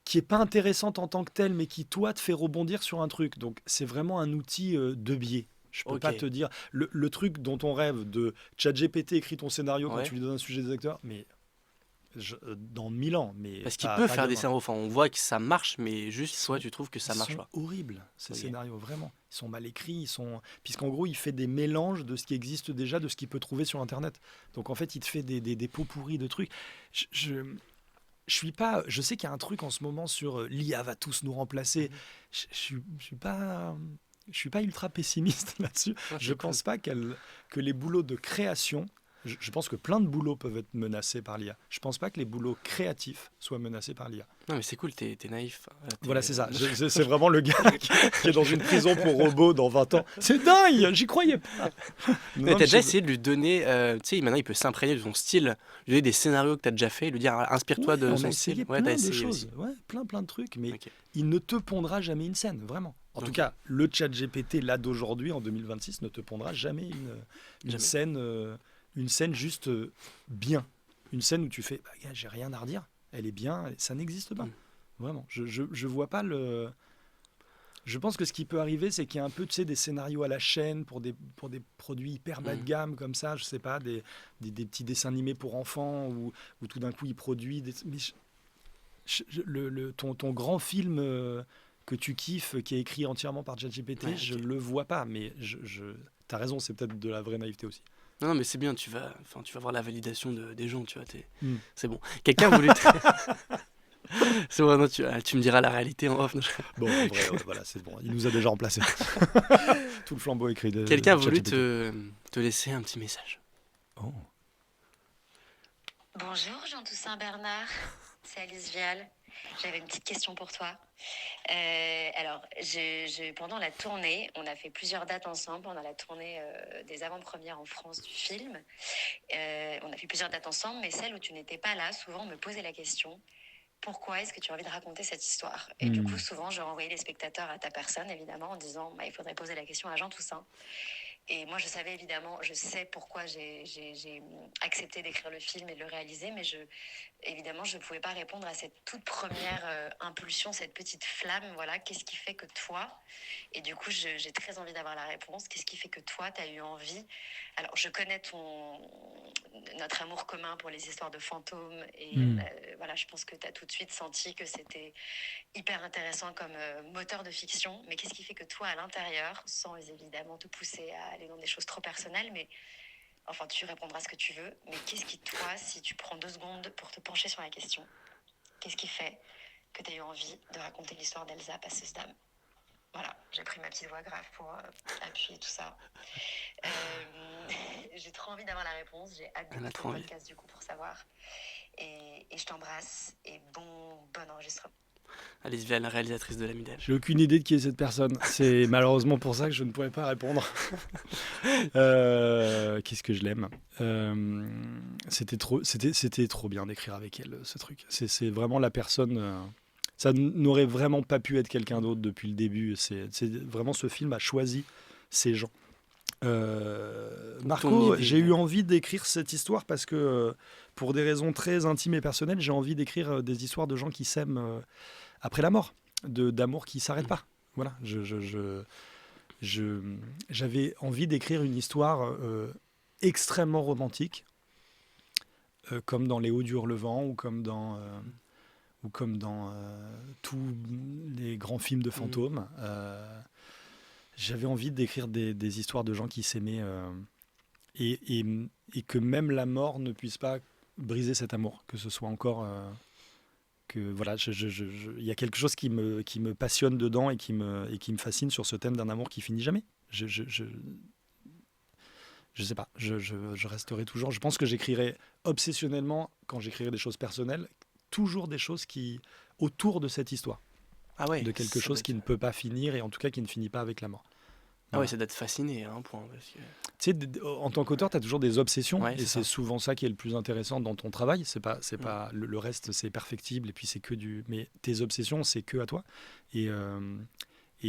qui est pas intéressante en tant que telle, mais qui, toi, te fait rebondir sur un truc. Donc, c'est vraiment un outil de biais. Je peux pas Ok. te dire le truc dont on rêve de ChatGPT écrit ton scénario quand Ouais. tu lui donnes un sujet des acteurs, mais dans 1000 ans, mais Parce qu'il pas, peut pas faire des demain. scénarios. Enfin, on voit que ça marche, mais Ils juste toi, sont, tu trouves que ils ça marche sont pas. horribles, ces Ok. scénarios, vraiment. Ils sont mal écrits, puisqu'en gros, il fait des mélanges de ce qui existe déjà, de ce qu'il peut trouver sur Internet. Donc en fait, il te fait des pots pourris de trucs. Je, je, je suis pas. Je sais qu'il y a un truc en ce moment sur l'IA va tous nous remplacer. Mhm. Je suis pas. Je suis pas ultra pessimiste là-dessus. Ah, Je c'est cool. pense pas que les boulots de création. Je pense que plein de boulots peuvent être menacés par l'IA. Je pense pas que les boulots créatifs soient menacés par l'IA. Non, mais c'est cool, t'es naïf. Voilà, c'est ça. C'est vraiment le gars qui est dans une prison pour robots dans 20 ans. C'est dingue, j'y croyais pas. Mais Non, t'as mais déjà essayé de lui donner, tu sais, maintenant il peut s'imprégner de ton style, lui donner des scénarios que t'as déjà fait, lui dire inspire-toi ouais, de on a son style. essayé Ouais, t'as plein de essayé choses. aussi. Ouais, plein de trucs. Mais Ok. il ne te pondra jamais une scène, vraiment. En tout Ok. cas, le chat GPT, là d'aujourd'hui, en 2026, ne te pondra jamais une Jamais. scène, juste bien. Une scène où tu fais, bah, gars, j'ai rien à redire. Elle est bien, ça n'existe pas. Mm. Vraiment. Je vois pas le. Je pense que ce qui peut arriver, c'est qu'il y a un peu, tu sais, des scénarios à la chaîne pour des produits hyper bas de Mm. gamme comme ça, je sais pas, des petits dessins animés pour enfants où tout d'un coup il produit des. Mais ton grand film que tu kiffes, qui est écrit entièrement par ChatGPT, Ouais, je ok. le vois pas, mais t'as raison, c'est peut-être de la vraie naïveté aussi. Non, non, mais c'est bien, tu vas voir la validation des gens, tu vois. Hmm. C'est bon. Quelqu'un a voulu. C'est bon, non, tu me diras la réalité en off. Bon, en vrai, ouais, voilà, c'est bon, il nous a déjà remplacé. Tout le flambeau écrit de Quelqu'un a voulu ChatGPT. te laisser un petit message. Oh. Bonjour Jean-Toussaint Bernard, c'est Alice Vial. J'avais une petite question pour toi. Alors, pendant la tournée, on a fait plusieurs dates ensemble. Pendant la tournée des avant-premières en France du film, on a fait plusieurs dates ensemble, mais celle où tu n'étais pas là, souvent on me posait la question, pourquoi est-ce que tu as envie de raconter cette histoire? Et du coup, souvent, je renvoyais les spectateurs à ta personne, évidemment, en disant, il faudrait poser la question à Jean Toussaint. Et moi, je savais évidemment, je sais pourquoi j'ai accepté d'écrire le film et de le réaliser, mais évidemment, je ne pouvais pas répondre à cette toute première impulsion, cette petite flamme. Voilà, qu'est-ce qui fait que toi, et du coup, j'ai très envie d'avoir la réponse, qu'est-ce qui fait que toi, tu as eu envie. Alors, je connais notre amour commun pour les histoires de fantômes, et voilà, je pense que tu as tout de suite senti que c'était hyper intéressant comme moteur de fiction, mais qu'est-ce qui fait que toi, à l'intérieur, sans évidemment te pousser à aller dans des choses trop personnelles, mais enfin, tu répondras ce que tu veux, mais qu'est-ce qui, toi, si tu prends 2 secondes pour te pencher sur la question, qu'est-ce qui fait que tu as eu envie de raconter l'histoire d'Elsa, passeuse d'âme? Voilà, j'ai pris ma petite voix grave pour appuyer tout ça. J'ai trop envie d'avoir la réponse, j'ai hâte de l'écouter le podcast du coup pour savoir. Et je t'embrasse et bon enregistrement. Alice Vial, la réalisatrice de L'Ami d'Ève. J'ai aucune idée de qui est cette personne. C'est malheureusement pour ça que je ne pourrais pas répondre. Qu'est-ce que je l'aime. C'était trop bien d'écrire avec elle, ce truc. C'est vraiment la personne... ça n'aurait vraiment pas pu être quelqu'un d'autre depuis le début. C'est vraiment, ce film a choisi ces gens. Marco, j'ai eu envie d'écrire cette histoire parce que, pour des raisons très intimes et personnelles, j'ai envie d'écrire des histoires de gens qui s'aiment après la mort, d'amour qui ne s'arrête pas. Voilà, j'avais envie d'écrire une histoire extrêmement romantique, comme dans Les Hauts du Hurlevent ou comme dans tous les grands films de fantômes. J'avais envie d'écrire des histoires de gens qui s'aimaient et que même la mort ne puisse pas briser cet amour, que ce soit encore... que voilà, il y a quelque chose qui me passionne dedans et qui me fascine sur ce thème d'un amour qui finit jamais. Je sais pas, je resterai toujours... Je pense que j'écrirai obsessionnellement, quand j'écrirai des choses personnelles, toujours des choses qui autour de cette histoire. Ah ouais, de quelque chose qui ne peut pas finir et en tout cas qui ne finit pas avec la mort. Ah ouais, ça doit te fasciner à un point. Parce que... Tu sais, en tant qu'auteur, tu as toujours des obsessions et c'est ça. souvent ça qui est le plus intéressant dans ton travail. C'est pas le reste, c'est perfectible et puis c'est que du... Mais tes obsessions, c'est que à toi. Et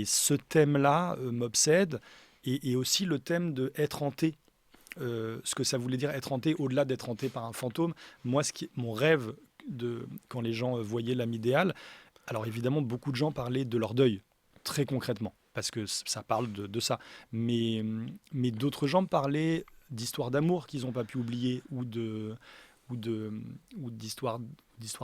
ce thème-là m'obsède et aussi le thème de être hanté. Ce que ça voulait dire être hanté, au-delà d'être hanté par un fantôme. Moi, mon rêve, quand les gens voyaient l'âme idéale, alors évidemment, beaucoup de gens parlaient de leur deuil, très concrètement, parce que ça parle de ça. Mais d'autres gens parlaient d'histoires d'amour qu'ils n'ont pas pu oublier, ou d'histoires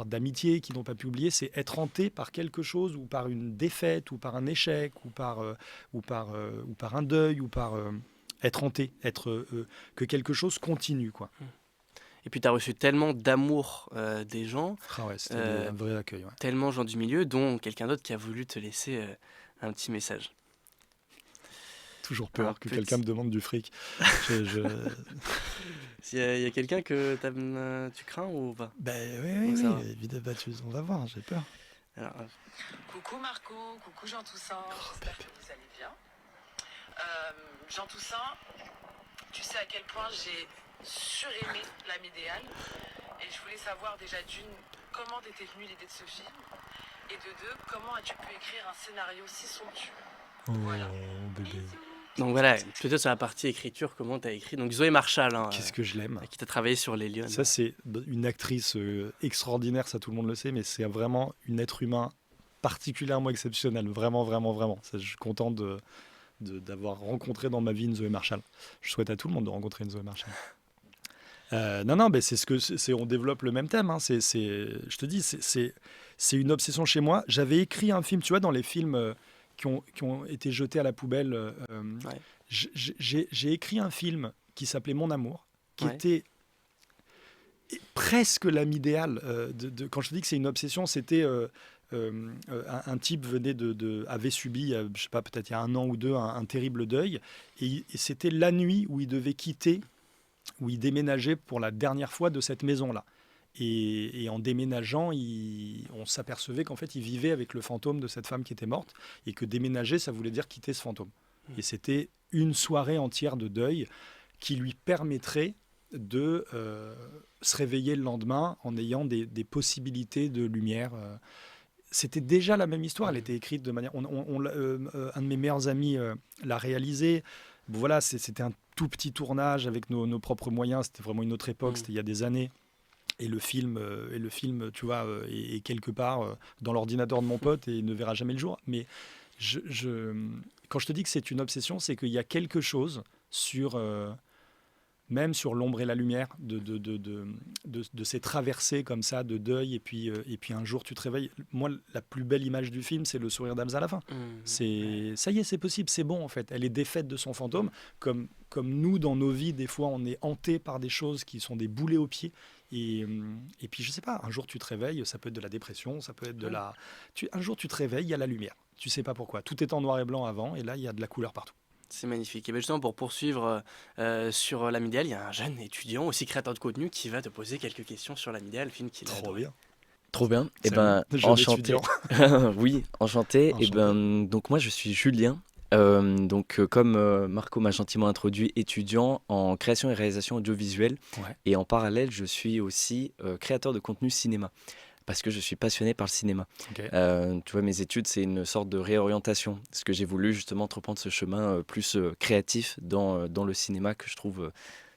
d'amitié qu'ils n'ont pas pu oublier. C'est être hanté par quelque chose, ou par une défaite, ou par un échec, ou par un deuil, ou par être hanté, que quelque chose continue, quoi. Et puis tu as reçu tellement d'amour des gens. Ah ouais, c'était un vrai accueil. Ouais. Tellement gens du milieu, dont quelqu'un d'autre qui a voulu te laisser un petit message. Toujours peur alors, que quelqu'un me demande du fric. Il y a quelqu'un que tu crains ou pas? Oui, évidemment, on va voir, j'ai peur. Alors, coucou Marco, coucou Jean Toussaint, j'espère que vous allez bien. Jean Toussaint, tu sais à quel point j'ai suraimé l'âme idéale et je voulais savoir déjà d'une, comment t'était venue l'idée de ce film et de deux, comment as-tu pu écrire un scénario si somptueux? Voilà. Bébé. Donc voilà, plutôt sur la partie écriture, comment tu as écrit. Donc Zoé Marshall, qu'est-ce que je l'aime, qui t'a travaillé sur Les Lionnes. Ça, c'est une actrice extraordinaire, ça tout le monde le sait, mais c'est vraiment une être humain particulièrement exceptionnel, vraiment, vraiment, vraiment. Ça, je suis content d'avoir rencontré dans ma vie une Zoé Marshall. Je souhaite à tout le monde de rencontrer une Zoé Marshall. Non, c'est on développe le même thème. Hein. Je te dis, c'est une obsession chez moi. J'avais écrit un film, tu vois, dans les films qui ont été jetés à la poubelle. J'ai écrit un film qui s'appelait Mon Amour, qui était presque l'âme idéale. Quand je te dis que c'est une obsession, c'était un type avait subi, je sais pas, peut-être il y a 1 an ou 2, un terrible deuil, et c'était la nuit où il devait quitter, où il déménageait pour la dernière fois de cette maison-là. Et en déménageant, on s'apercevait qu'en fait, il vivait avec le fantôme de cette femme qui était morte, et que déménager, ça voulait dire quitter ce fantôme. Et c'était une soirée entière de deuil qui lui permettrait de se réveiller le lendemain en ayant des possibilités de lumière. C'était déjà la même histoire, elle était écrite de manière... un de mes meilleurs amis l'a réalisée. Bon, voilà, c'était un tout petit tournage avec nos propres moyens. C'était vraiment une autre époque. C'était il y a des années. Et le film, tu vois, est quelque part dans l'ordinateur de mon pote et il ne verra jamais le jour. Mais quand je te dis que c'est une obsession, c'est qu'il y a quelque chose même sur l'ombre et la lumière, de ces traversées comme ça, de deuil, et puis un jour tu te réveilles. Moi, la plus belle image du film, c'est le sourire d'Elsa à la fin. Ça y est, c'est possible, c'est bon en fait. Elle est défaite de son fantôme, comme nous dans nos vies, des fois on est hanté par des choses qui sont des boulets aux pieds. Et puis je sais pas, un jour tu te réveilles, ça peut être de la dépression, ça peut être un jour tu te réveilles, il y a la lumière. Tu sais pas pourquoi. Tout est en noir et blanc avant, et là il y a de la couleur partout. C'est magnifique. Et bien justement, pour poursuivre sur l'âme idéale, il y a un jeune étudiant, aussi créateur de contenu, qui va te poser quelques questions sur l'âme idéale, le film qu'il a adoré. Bien. Trop bien. Et Jeune enchanté. étudiant. Oui, enchanté. Et donc moi je suis Julien. Comme Marco m'a gentiment introduit, étudiant en création et réalisation audiovisuelle. Ouais. Et en parallèle, je suis aussi créateur de contenu cinéma. Parce que je suis passionné par le cinéma. Okay. Tu vois, mes études, c'est une sorte de réorientation. Parce que j'ai voulu justement entreprendre ce chemin plus créatif dans le cinéma que je trouve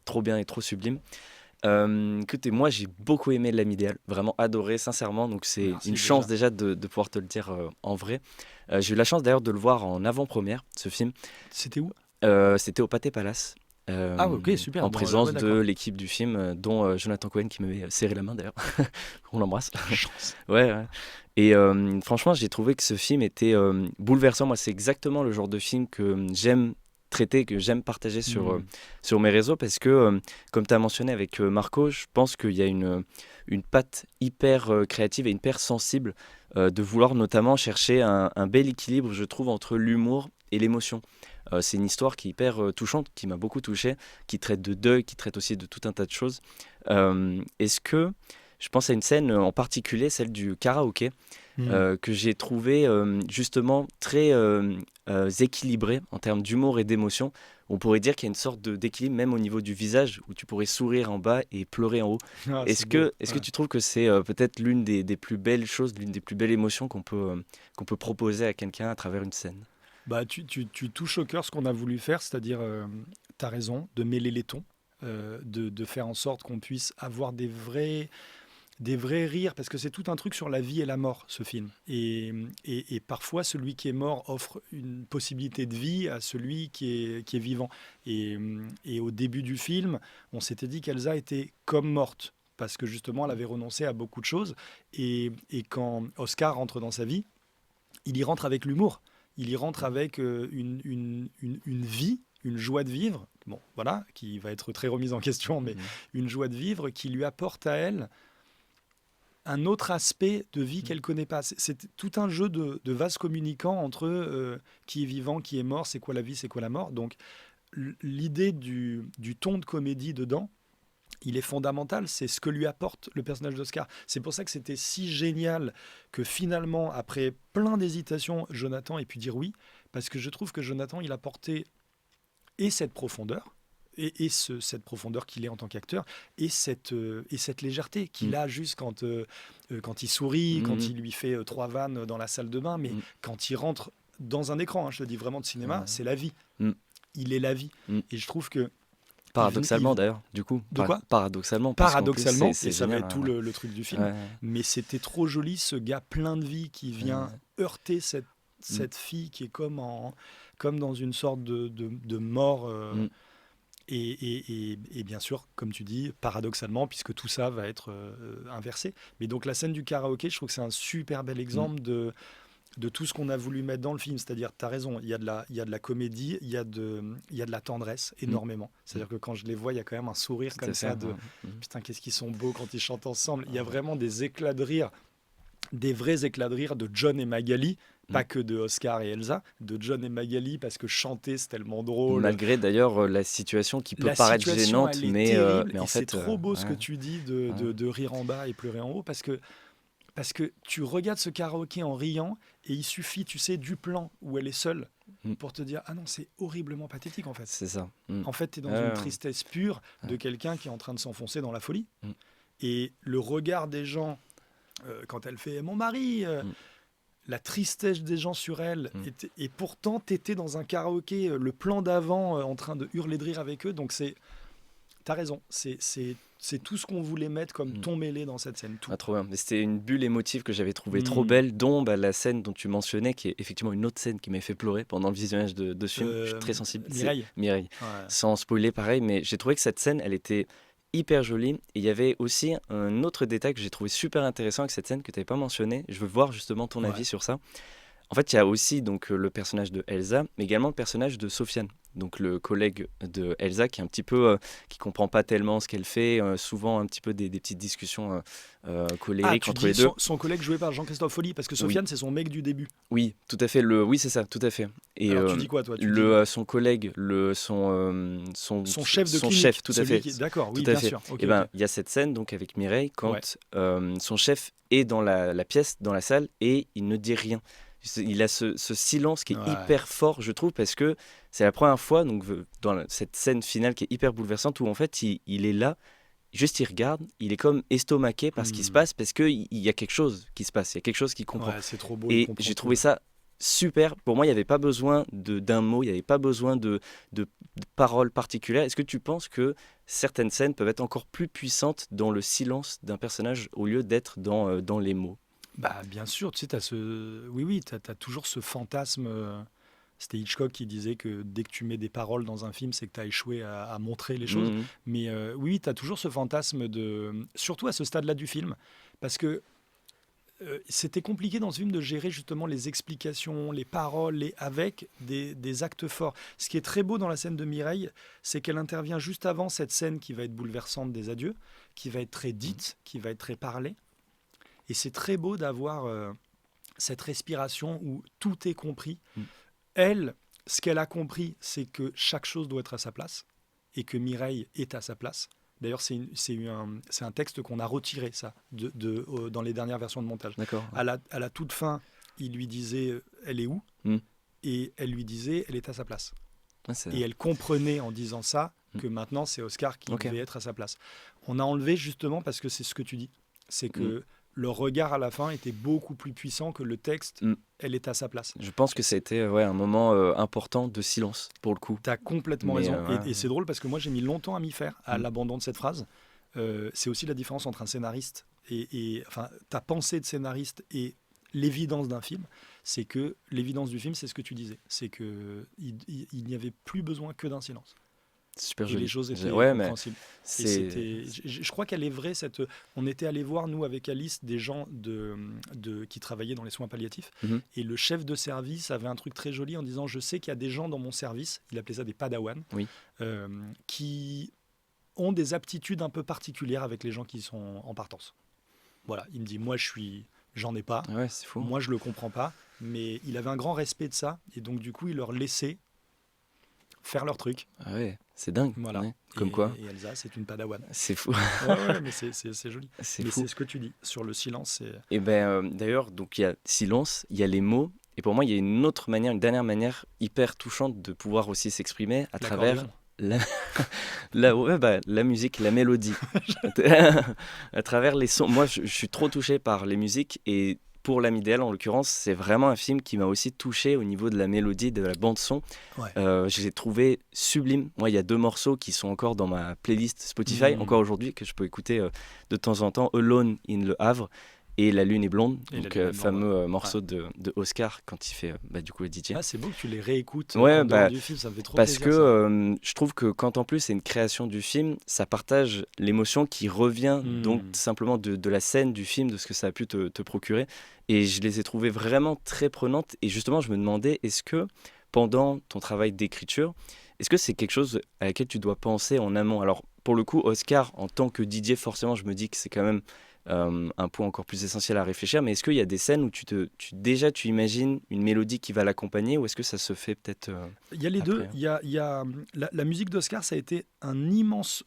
trop bien et trop sublime. Écoutez, moi, j'ai beaucoup aimé L'âme idéale, vraiment adoré, sincèrement. Donc, c'est une chance déjà de pouvoir te le dire en vrai. J'ai eu la chance d'ailleurs de le voir en avant-première, ce film. C'était où ? C'était au Pathé Palace. Ok, super. En présence de l'équipe du film, dont Jonathan Cohen qui m'avait serré la main d'ailleurs. On l'embrasse. Ouais. Et franchement, j'ai trouvé que ce film était bouleversant. Moi, c'est exactement le genre de film que j'aime traiter, que j'aime partager sur mes réseaux, parce que, comme tu as mentionné avec Marco, je pense qu'il y a une patte hyper créative et hyper sensible de vouloir notamment chercher un bel équilibre, je trouve, entre l'humour et l'émotion. C'est une histoire qui est hyper touchante, qui m'a beaucoup touché, qui traite de deuil, qui traite aussi de tout un tas de choses. Est-ce que je pense à une scène en particulier, celle du karaoké, que j'ai trouvé justement très équilibrée en termes d'humour et d'émotion. On pourrait dire qu'il y a une sorte d'équilibre même au niveau du visage, où tu pourrais sourire en bas et pleurer en haut. Est-ce que tu trouves que c'est peut-être l'une des plus belles choses, l'une des plus belles émotions qu'on peut proposer à quelqu'un à travers une scène ? Bah, tu touches au cœur ce qu'on a voulu faire, c'est-à-dire, tu as raison, de mêler les tons, de faire en sorte qu'on puisse avoir des vrais rires, parce que c'est tout un truc sur la vie et la mort, ce film. Et parfois, celui qui est mort offre une possibilité de vie à celui qui est vivant. Et au début du film, on s'était dit qu'Elsa était comme morte, parce que justement, elle avait renoncé à beaucoup de choses. Et quand Oscar rentre dans sa vie, il y rentre avec l'humour. Il y rentre avec une vie, une joie de vivre, bon, voilà, qui va être très remise en question, mais une joie de vivre qui lui apporte à elle un autre aspect de vie qu'elle ne connaît pas. C'est tout un jeu de vases communicants entre qui est vivant, qui est mort, c'est quoi la vie, c'est quoi la mort. Donc l'idée du ton de comédie dedans, il est fondamental, c'est ce que lui apporte le personnage d'Oscar. C'est pour ça que c'était si génial que finalement, après plein d'hésitations, Jonathan ait pu dire oui, parce que je trouve que Jonathan, il apportait et cette profondeur, et cette profondeur qu'il est en tant qu'acteur, et cette légèreté qu'il a juste quand il sourit, quand il lui fait 3 vannes dans la salle de bain, mais quand il rentre dans un écran, je te dis vraiment de cinéma, c'est la vie. Il est la vie. Et je trouve que paradoxalement d'ailleurs, du coup. De quoi ? Paradoxalement, c'est ça va être tout le truc du film. Ouais. Mais c'était trop joli, ce gars plein de vie qui vient heurter cette fille qui est comme dans une sorte de mort. Et bien sûr, comme tu dis, paradoxalement, puisque tout ça va être inversé. Mais donc la scène du karaoké, je trouve que c'est un super bel exemple de tout ce qu'on a voulu mettre dans le film. C'est-à-dire, tu as raison, il y a de la comédie, il y a de la tendresse, énormément. C'est-à-dire que quand je les vois, il y a quand même un sourire comme ça de « Putain, qu'est-ce qu'ils sont beaux quand ils chantent ensemble ». Il y a vraiment des éclats de rire, des vrais éclats de rire de John et Magali, pas que de Oscar et Elsa, de John et Magali, parce que chanter, c'est tellement drôle. Malgré d'ailleurs la situation qui peut paraître gênante, mais en fait... C'est trop beau ce que tu dis de rire en bas et pleurer en haut, parce que tu regardes ce karaoké en riant et il suffit, tu sais, du plan où elle est seule pour te dire « Ah non, c'est horriblement pathétique en fait ». C'est ça. En fait, tu es dans une tristesse pure de quelqu'un qui est en train de s'enfoncer dans la folie. Et le regard des gens, quand elle fait « Mon mari la tristesse des gens sur elle, Mm. et pourtant t'étais dans un karaoké, le plan d'avant, en train de hurler de rire avec eux. Donc t'as raison, c'est tout ce qu'on voulait mettre comme Mm. ton mêlé dans cette scène. Tout. Ah, trop bien. Mais c'était une bulle émotive que j'avais trouvée Mm. trop belle, dont la scène dont tu mentionnais, qui est effectivement une autre scène qui m'a fait pleurer pendant le visionnage de ce film. Je suis très sensible. C'est Mireille. Mireille. Ouais. Sans spoiler, pareil, mais j'ai trouvé que cette scène, elle était hyper jolie. Et il y avait aussi un autre détail que j'ai trouvé super intéressant avec cette scène que tu n'avais pas mentionné. Je veux voir justement ton Ouais. avis sur ça. En fait, il y a aussi donc le personnage de Elsa, mais également le personnage de Sofiane, donc le collègue de Elsa, qui est un petit peu, qui comprend pas tellement ce qu'elle fait, souvent un petit peu des petites discussions colériques tu entre dis les deux. son collègue joué par Jean-Christophe Folly, parce que Sofiane, c'est son mec du début. Oui, tout à fait. Oui, c'est ça, tout à fait. Et Alors tu dis quoi, toi? Tu dis son collègue, son chef de son clinique, chef, tout à celui fait. D'accord, oui, Tout à bien fait. sûr. Ok, Et ben, ok. il y a cette scène donc avec Mireille quand Ouais. son chef est dans la pièce, dans la salle, et il ne dit rien. Il a ce silence qui est Ouais. hyper fort, je trouve, parce que c'est la première fois donc dans cette scène finale qui est hyper bouleversante où en fait il est là, juste il regarde, il est comme estomaqué par ce qui se passe parce que il y a quelque chose qui se passe, il y a quelque chose qu'il comprend. Ouais, c'est trop beau. il Et comprend j'ai tout. trouvé ça super. Pour moi, il n'y avait pas besoin d'un mot, il n'y avait pas besoin de paroles particulières. Est-ce que tu penses que certaines scènes peuvent être encore plus puissantes dans le silence d'un personnage au lieu d'être dans les mots? Bah, bien sûr, tu sais, oui, t'as toujours ce fantasme. C'était Hitchcock qui disait que dès que tu mets des paroles dans un film, c'est que tu as échoué à montrer les choses. Mhm. Mais oui, tu as toujours ce fantasme surtout à ce stade-là du film, parce que c'était compliqué dans ce film de gérer justement les explications, les paroles, avec des actes forts. Ce qui est très beau dans la scène de Mireille, c'est qu'elle intervient juste avant cette scène qui va être bouleversante des adieux, qui va être très dite, qui va être très parlée. Et c'est très beau d'avoir cette respiration où tout est compris. Mm. Elle, ce qu'elle a compris, c'est que chaque chose doit être à sa place et que Mireille est à sa place. D'ailleurs, c'est un texte qu'on a retiré, ça, dans les dernières versions de montage. D'accord. À la toute fin, il lui disait « elle est où Mm. ?» Et elle lui disait « elle est à sa place ». Ouais, c'est- Et elle comprenait en disant ça que maintenant, c'est Oscar qui Ok. devait être à sa place. On a enlevé justement parce que c'est ce que tu dis. C'est que le regard à la fin était beaucoup plus puissant que le texte. Mm. Elle est à sa place. Je pense que ça a été un moment important de silence pour le coup. Tu as complètement Mais, raison. ouais. Et c'est drôle parce que moi, j'ai mis longtemps à m'y faire, à Mm. l'abandon de cette phrase. C'est aussi la différence entre un scénariste enfin, ta pensée de scénariste et l'évidence d'un film. C'est que l'évidence du film, c'est ce que tu disais. C'est qu'il n'y avait plus besoin que d'un silence. C'est super Et joli. les choses étaient Ouais, mais compréhensibles. Et c'est je crois qu'elle est vraie. On était allé voir, nous, avec Alice, des gens qui travaillaient dans les soins palliatifs. Mhm. Et le chef de service avait un truc très joli en disant « Je sais qu'il y a des gens dans mon service, il appelait ça des padawans, Oui. qui ont des aptitudes un peu particulières avec les gens qui sont en partance. » Voilà, il me dit « Moi, j'en ai pas. ouais, c'est fou. Moi, je le comprends pas. » Mais il avait un grand respect de ça. Et donc, du coup, il leur laissait faire leur truc. Ah ouais, c'est dingue. Voilà. Ouais. Comme quoi, Et Elsa, c'est une padawan. c'est fou. Ouais, mais c'est joli. C'est Mais fou. c'est ce que tu dis sur le silence. Et ben d'ailleurs, donc il y a silence, il y a les mots, et pour moi il y a une autre manière, une dernière manière hyper touchante de pouvoir aussi s'exprimer à travers la musique, la mélodie, à travers les sons. Moi, je suis trop touché par les musiques, et pour L'Ami idéal, en l'occurrence, c'est vraiment un film qui m'a aussi touché au niveau de la mélodie, de la bande son. Ouais. Je l'ai trouvé sublime. Moi, il y a 2 morceaux qui sont encore dans ma playlist Spotify, encore aujourd'hui, que je peux écouter de temps en temps. Alone in Le Havre et La Lune est blonde, Et donc La Lune est blonde, fameux morceau de Oscar quand il fait du coup le DJ. Ah, c'est beau que tu les réécoutes Ouais, en dehors du film, ça me fait trop Parce plaisir. que je trouve que quand en plus c'est une création du film, ça partage l'émotion qui revient donc simplement de la scène du film, de ce que ça a pu te procurer. Et je les ai trouvées vraiment très prenantes. Et justement, je me demandais, est-ce que pendant ton travail d'écriture, est-ce que c'est quelque chose à laquelle tu dois penser en amont? Alors pour le coup, Oscar, en tant que DJ, forcément, je me dis que c'est quand même un point encore plus essentiel à réfléchir. Mais est-ce qu'il y a des scènes où déjà tu imagines une mélodie qui va l'accompagner, ou est-ce que ça se fait peut-être Il y a les après, deux. hein. Il y a la musique d'Oscar, ça a été une immense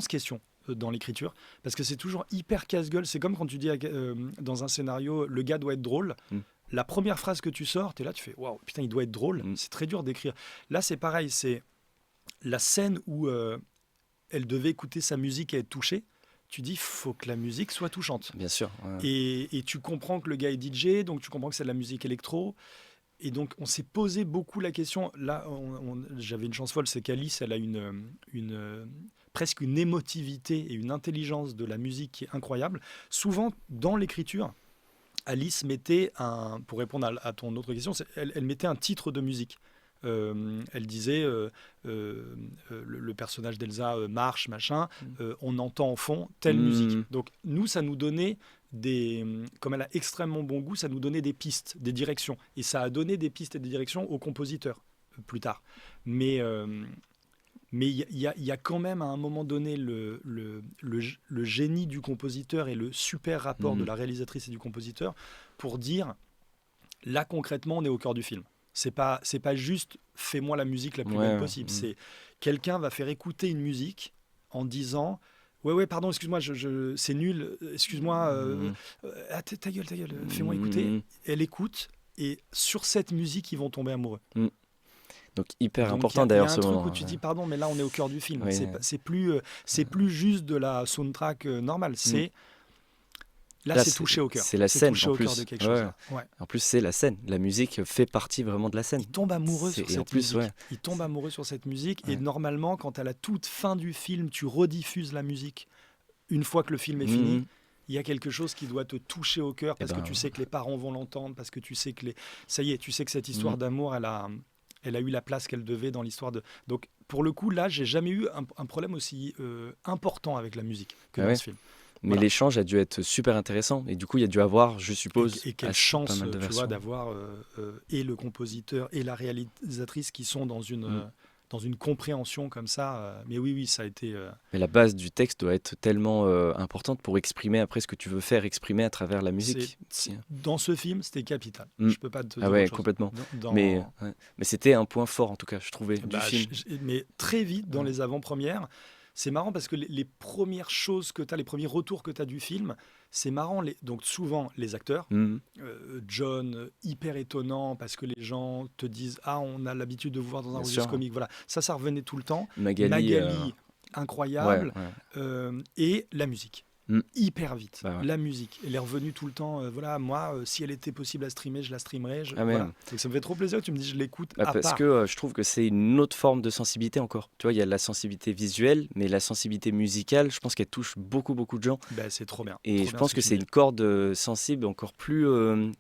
question dans l'écriture, parce que c'est toujours hyper casse-gueule. C'est comme quand tu dis dans un scénario, le gars doit être drôle. La première phrase que tu sors, tu es là, tu fais « Waouh, putain, il doit être drôle ». C'est très dur d'écrire. Là, c'est pareil, c'est la scène où elle devait écouter sa musique et être touchée. tu dis, faut que la musique soit touchante. Bien sûr. Ouais. Et tu comprends que le gars est DJ, donc tu comprends que c'est de la musique électro. Et donc, on s'est posé beaucoup la question. Là, j'avais une chance folle, c'est qu'Alice, elle a presque une émotivité et une intelligence de la musique qui est incroyable. Souvent, dans l'écriture, Alice mettait pour répondre à ton autre question, elle mettait un titre de musique. Elle disait le personnage d'Elsa marche, machin, on entend en fond telle musique. Donc nous, ça nous donnait comme elle a extrêmement bon goût, ça nous donnait des pistes, des directions. Et ça a donné des pistes et des directions aux compositeurs plus tard. Mais il y a quand même à un moment donné le génie du compositeur et le super rapport de la réalisatrice et du compositeur pour dire, là concrètement, on est au cœur du film. C'est pas juste fais-moi la musique la plus belle possible. C'est quelqu'un va faire écouter une musique en disant ouais pardon excuse-moi c'est nul excuse-moi ta gueule fais-moi écouter. Elle écoute et sur cette musique ils vont tomber amoureux. Donc hyper important d'ailleurs ce moment. Il y a un truc où tu dis pardon mais là on est au cœur du film. Oui. C'est plus juste de la soundtrack normale. Là, c'est touché au cœur. C'est la scène touché en au plus. Cœur de quelque chose. Ouais. En plus, c'est la scène. La musique fait partie vraiment de la scène. Il tombe amoureux sur cette musique. Ouais. Il tombe amoureux sur cette musique. Et normalement, quand à la toute fin du film, tu rediffuses la musique, une fois que le film est fini, il y a quelque chose qui doit te toucher au cœur parce que tu sais que les parents vont l'entendre, parce que tu sais que ça y est, tu sais que cette histoire d'amour, elle a eu la place qu'elle devait dans l'histoire de. Donc, pour le coup, là, j'ai jamais eu un problème aussi important avec la musique que dans ce film. Mais l'échange a dû être super intéressant et du coup il y a dû avoir, je suppose, et quelle chance tu vois d'avoir et le compositeur et la réalisatrice qui sont dans une compréhension comme ça. Mais oui, ça a été. Mais la base du texte doit être tellement importante pour exprimer après ce que tu veux faire exprimer à travers la musique. Dans ce film, c'était capital. Je peux pas te dire autre chose. Complètement. Mais c'était un point fort en tout cas, je trouvais du film. Mais très vite dans les avant-premières. C'est marrant parce que les premières choses que tu as, les premiers retours que tu as du film, c'est marrant. Donc souvent, les acteurs, John, hyper étonnant parce que les gens te disent « Ah, on a l'habitude de vous voir dans un registre comique. » Voilà, ça revenait tout le temps. Magali incroyable. Et la musique. Hyper vite. La musique. Elle est revenue tout le temps. Moi, si elle était possible à streamer, je la streamerais. Donc ça me fait trop plaisir que tu me dises je l'écoute parce que je trouve que c'est une autre forme de sensibilité encore. Tu vois, il y a la sensibilité visuelle, mais la sensibilité musicale, je pense qu'elle touche beaucoup de gens. C'est trop bien. Et je pense que c'est une corde sensible encore plus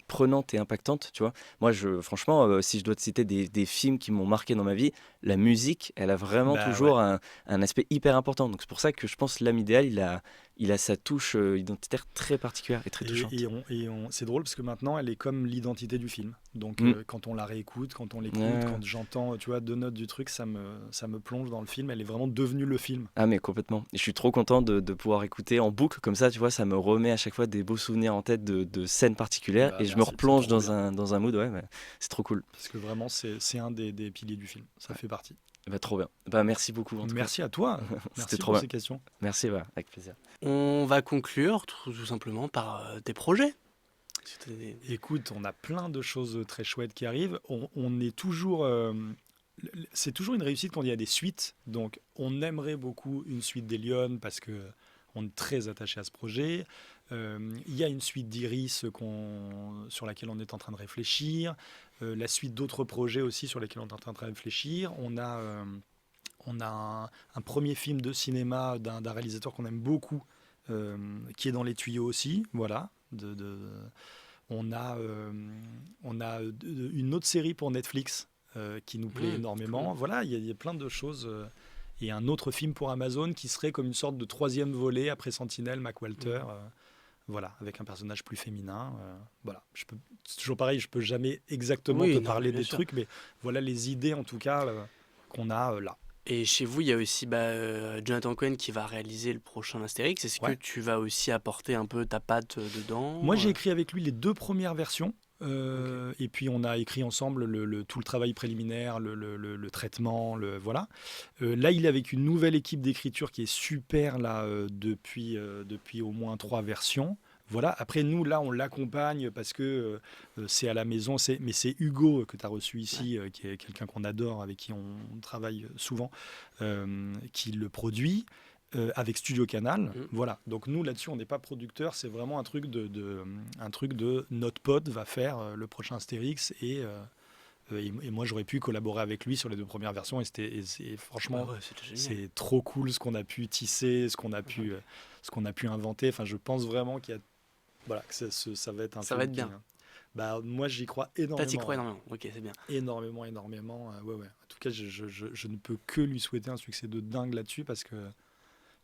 prenante et impactante. Tu vois, moi, franchement, si je dois te citer des films qui m'ont marqué dans ma vie, la musique, elle a vraiment toujours un aspect hyper important. Donc c'est pour ça que je pense que L'Âme idéale, il a sa touche identitaire très particulière et très touchante. Et c'est drôle parce que maintenant, elle est comme l'identité du film. Donc, quand on la réécoute, quand on l'écoute, quand j'entends, tu vois, 2 notes du truc, ça me plonge dans le film. Elle est vraiment devenue le film. Ah, mais complètement. Et je suis trop content de pouvoir écouter en boucle comme ça, tu vois, ça me remet à chaque fois des beaux souvenirs en tête de scènes particulières et je me replonge dans un mood. C'est trop cool. Parce que vraiment, c'est un des piliers du film. Ça fait partie. Trop bien. Merci beaucoup. Merci à toi. Merci trop pour bien. ces questions. Merci, avec plaisir. On va conclure tout simplement par tes projets. Écoute, on a plein de choses très chouettes qui arrivent. On est toujours... c'est toujours une réussite quand il y a des suites. Donc, on aimerait beaucoup une suite d'Elion parce qu'on est très attaché à ce projet. Il y a une suite d'Iris sur laquelle on est en train de réfléchir. La suite d'autres projets aussi sur lesquels on est en train de réfléchir. On a un premier film de cinéma d'un réalisateur qu'on aime beaucoup, qui est dans les tuyaux aussi. Voilà. On a une autre série pour Netflix qui nous plaît énormément. Cool. Voilà, il y a plein de choses. Et un autre film pour Amazon qui serait comme une sorte de 3e volet après Sentinelle, Mac Walter. Voilà, avec un personnage plus féminin. Voilà, c'est toujours pareil, je peux jamais exactement te parler des trucs, mais voilà les idées en tout cas qu'on a là. Et chez vous, il y a aussi Jonathan Cohen qui va réaliser le prochain Astérix. Est-ce que tu vas aussi apporter un peu ta patte dedans ? Moi, j'ai écrit avec lui les 2 premières versions. Et puis on a écrit ensemble tout le travail préliminaire, le traitement, voilà. Là, il est avec une nouvelle équipe d'écriture qui est super là depuis au moins 3 versions. Voilà. Après, nous, là, on l'accompagne parce que c'est à la maison. Mais c'est Hugo que tu as reçu ici, qui est quelqu'un qu'on adore, avec qui on travaille souvent, qui le produit. avec Studio Canal. Mhm. Voilà. Donc nous, là-dessus, on n'est pas producteur. C'est vraiment un truc un truc de notre pote va faire le prochain Astérix. Et moi, j'aurais pu collaborer avec lui sur les 2 premières versions. Franchement, Ah ouais, c'était génial. c'est trop cool ce qu'on a pu tisser, ce qu'on a pu inventer. Enfin, je pense vraiment voilà, que ça va être un Ça truc va être bien. Bah, moi, j'y crois Toi, énormément. t'y crois énormément. Ok, c'est bien. Énormément. Ouais. En tout cas, je ne peux que lui souhaiter un succès de dingue là-dessus parce que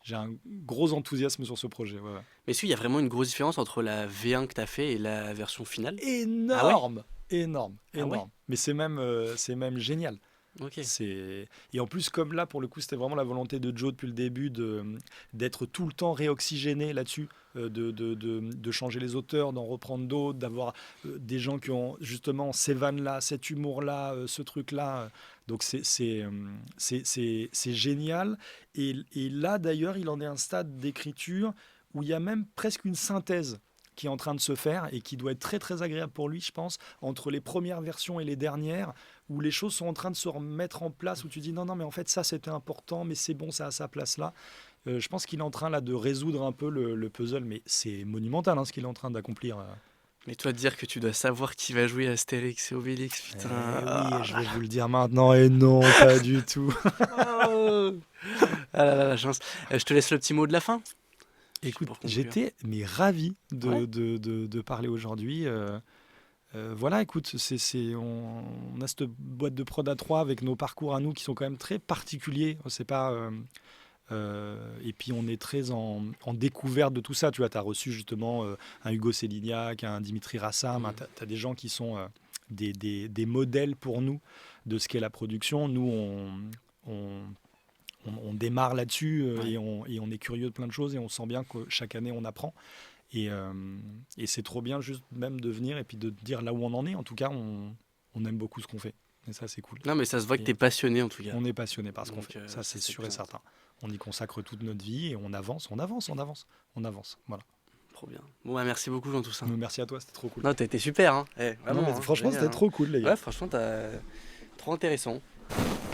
j'ai un gros enthousiasme sur ce projet. Ouais. Mais est-ce qu'il y a vraiment une grosse différence entre la V1 que t'as fait et la version finale? Énorme, énorme. Ah ouais Mais c'est même génial. Ok. Et en plus, comme là, pour le coup, c'était vraiment la volonté de Joe depuis le début d'être tout le temps réoxygéné là-dessus, de changer les auteurs, d'en reprendre d'autres, d'avoir des gens qui ont justement ces vannes-là, cet humour-là, ce truc-là. Donc c'est génial. Et là, d'ailleurs, il en est à un stade d'écriture où il y a même presque une synthèse qui est en train de se faire et qui doit être très très agréable pour lui, je pense, entre les premières versions et les dernières, où les choses sont en train de se remettre en place, où tu dis non, mais en fait ça c'était important, mais c'est bon, ça a sa place là. Je pense qu'il est en train là de résoudre un peu le puzzle, mais c'est monumental ce qu'il est en train d'accomplir. Mais toi, dire que tu dois savoir qui va jouer Astérix et Obélix, putain. Oui, je vais vous le dire maintenant, et non, pas du tout. Oh. Ah là là, la chance. Je te laisse le petit mot de la fin. Écoute, Pour conclure. j'étais ravi Ouais. de parler aujourd'hui. Voilà, écoute, on a cette boîte de prod à 3 avec nos parcours à nous qui sont quand même très particuliers. C'est pas, et puis on est très en découverte de tout ça. Tu vois, tu as reçu justement un Hugo Célignac, un Dimitri Rassam. Tu as des gens qui sont des modèles pour nous de ce qu'est la production. Nous, on démarre là-dessus Ouais. et on est curieux de plein de choses et on sent bien que chaque année on apprend. Et c'est trop bien juste même de venir et puis de dire là où on en est. En tout cas, on aime beaucoup ce qu'on fait. Et ça, c'est cool. Non, mais ça se voit que Et t'es passionné en tout cas. On est passionné par ce qu'on Donc, fait. Ça, c'est c'est sûr et bien. certain. On y consacre toute notre vie et on avance. Voilà. Trop bien. Bon, bah, merci beaucoup, Jean Toussaint. Merci à toi, c'était trop cool. Non, t'as été super, hein. Non, mais franchement, génial, c'était trop cool, les gars. Ouais, franchement, trop intéressant.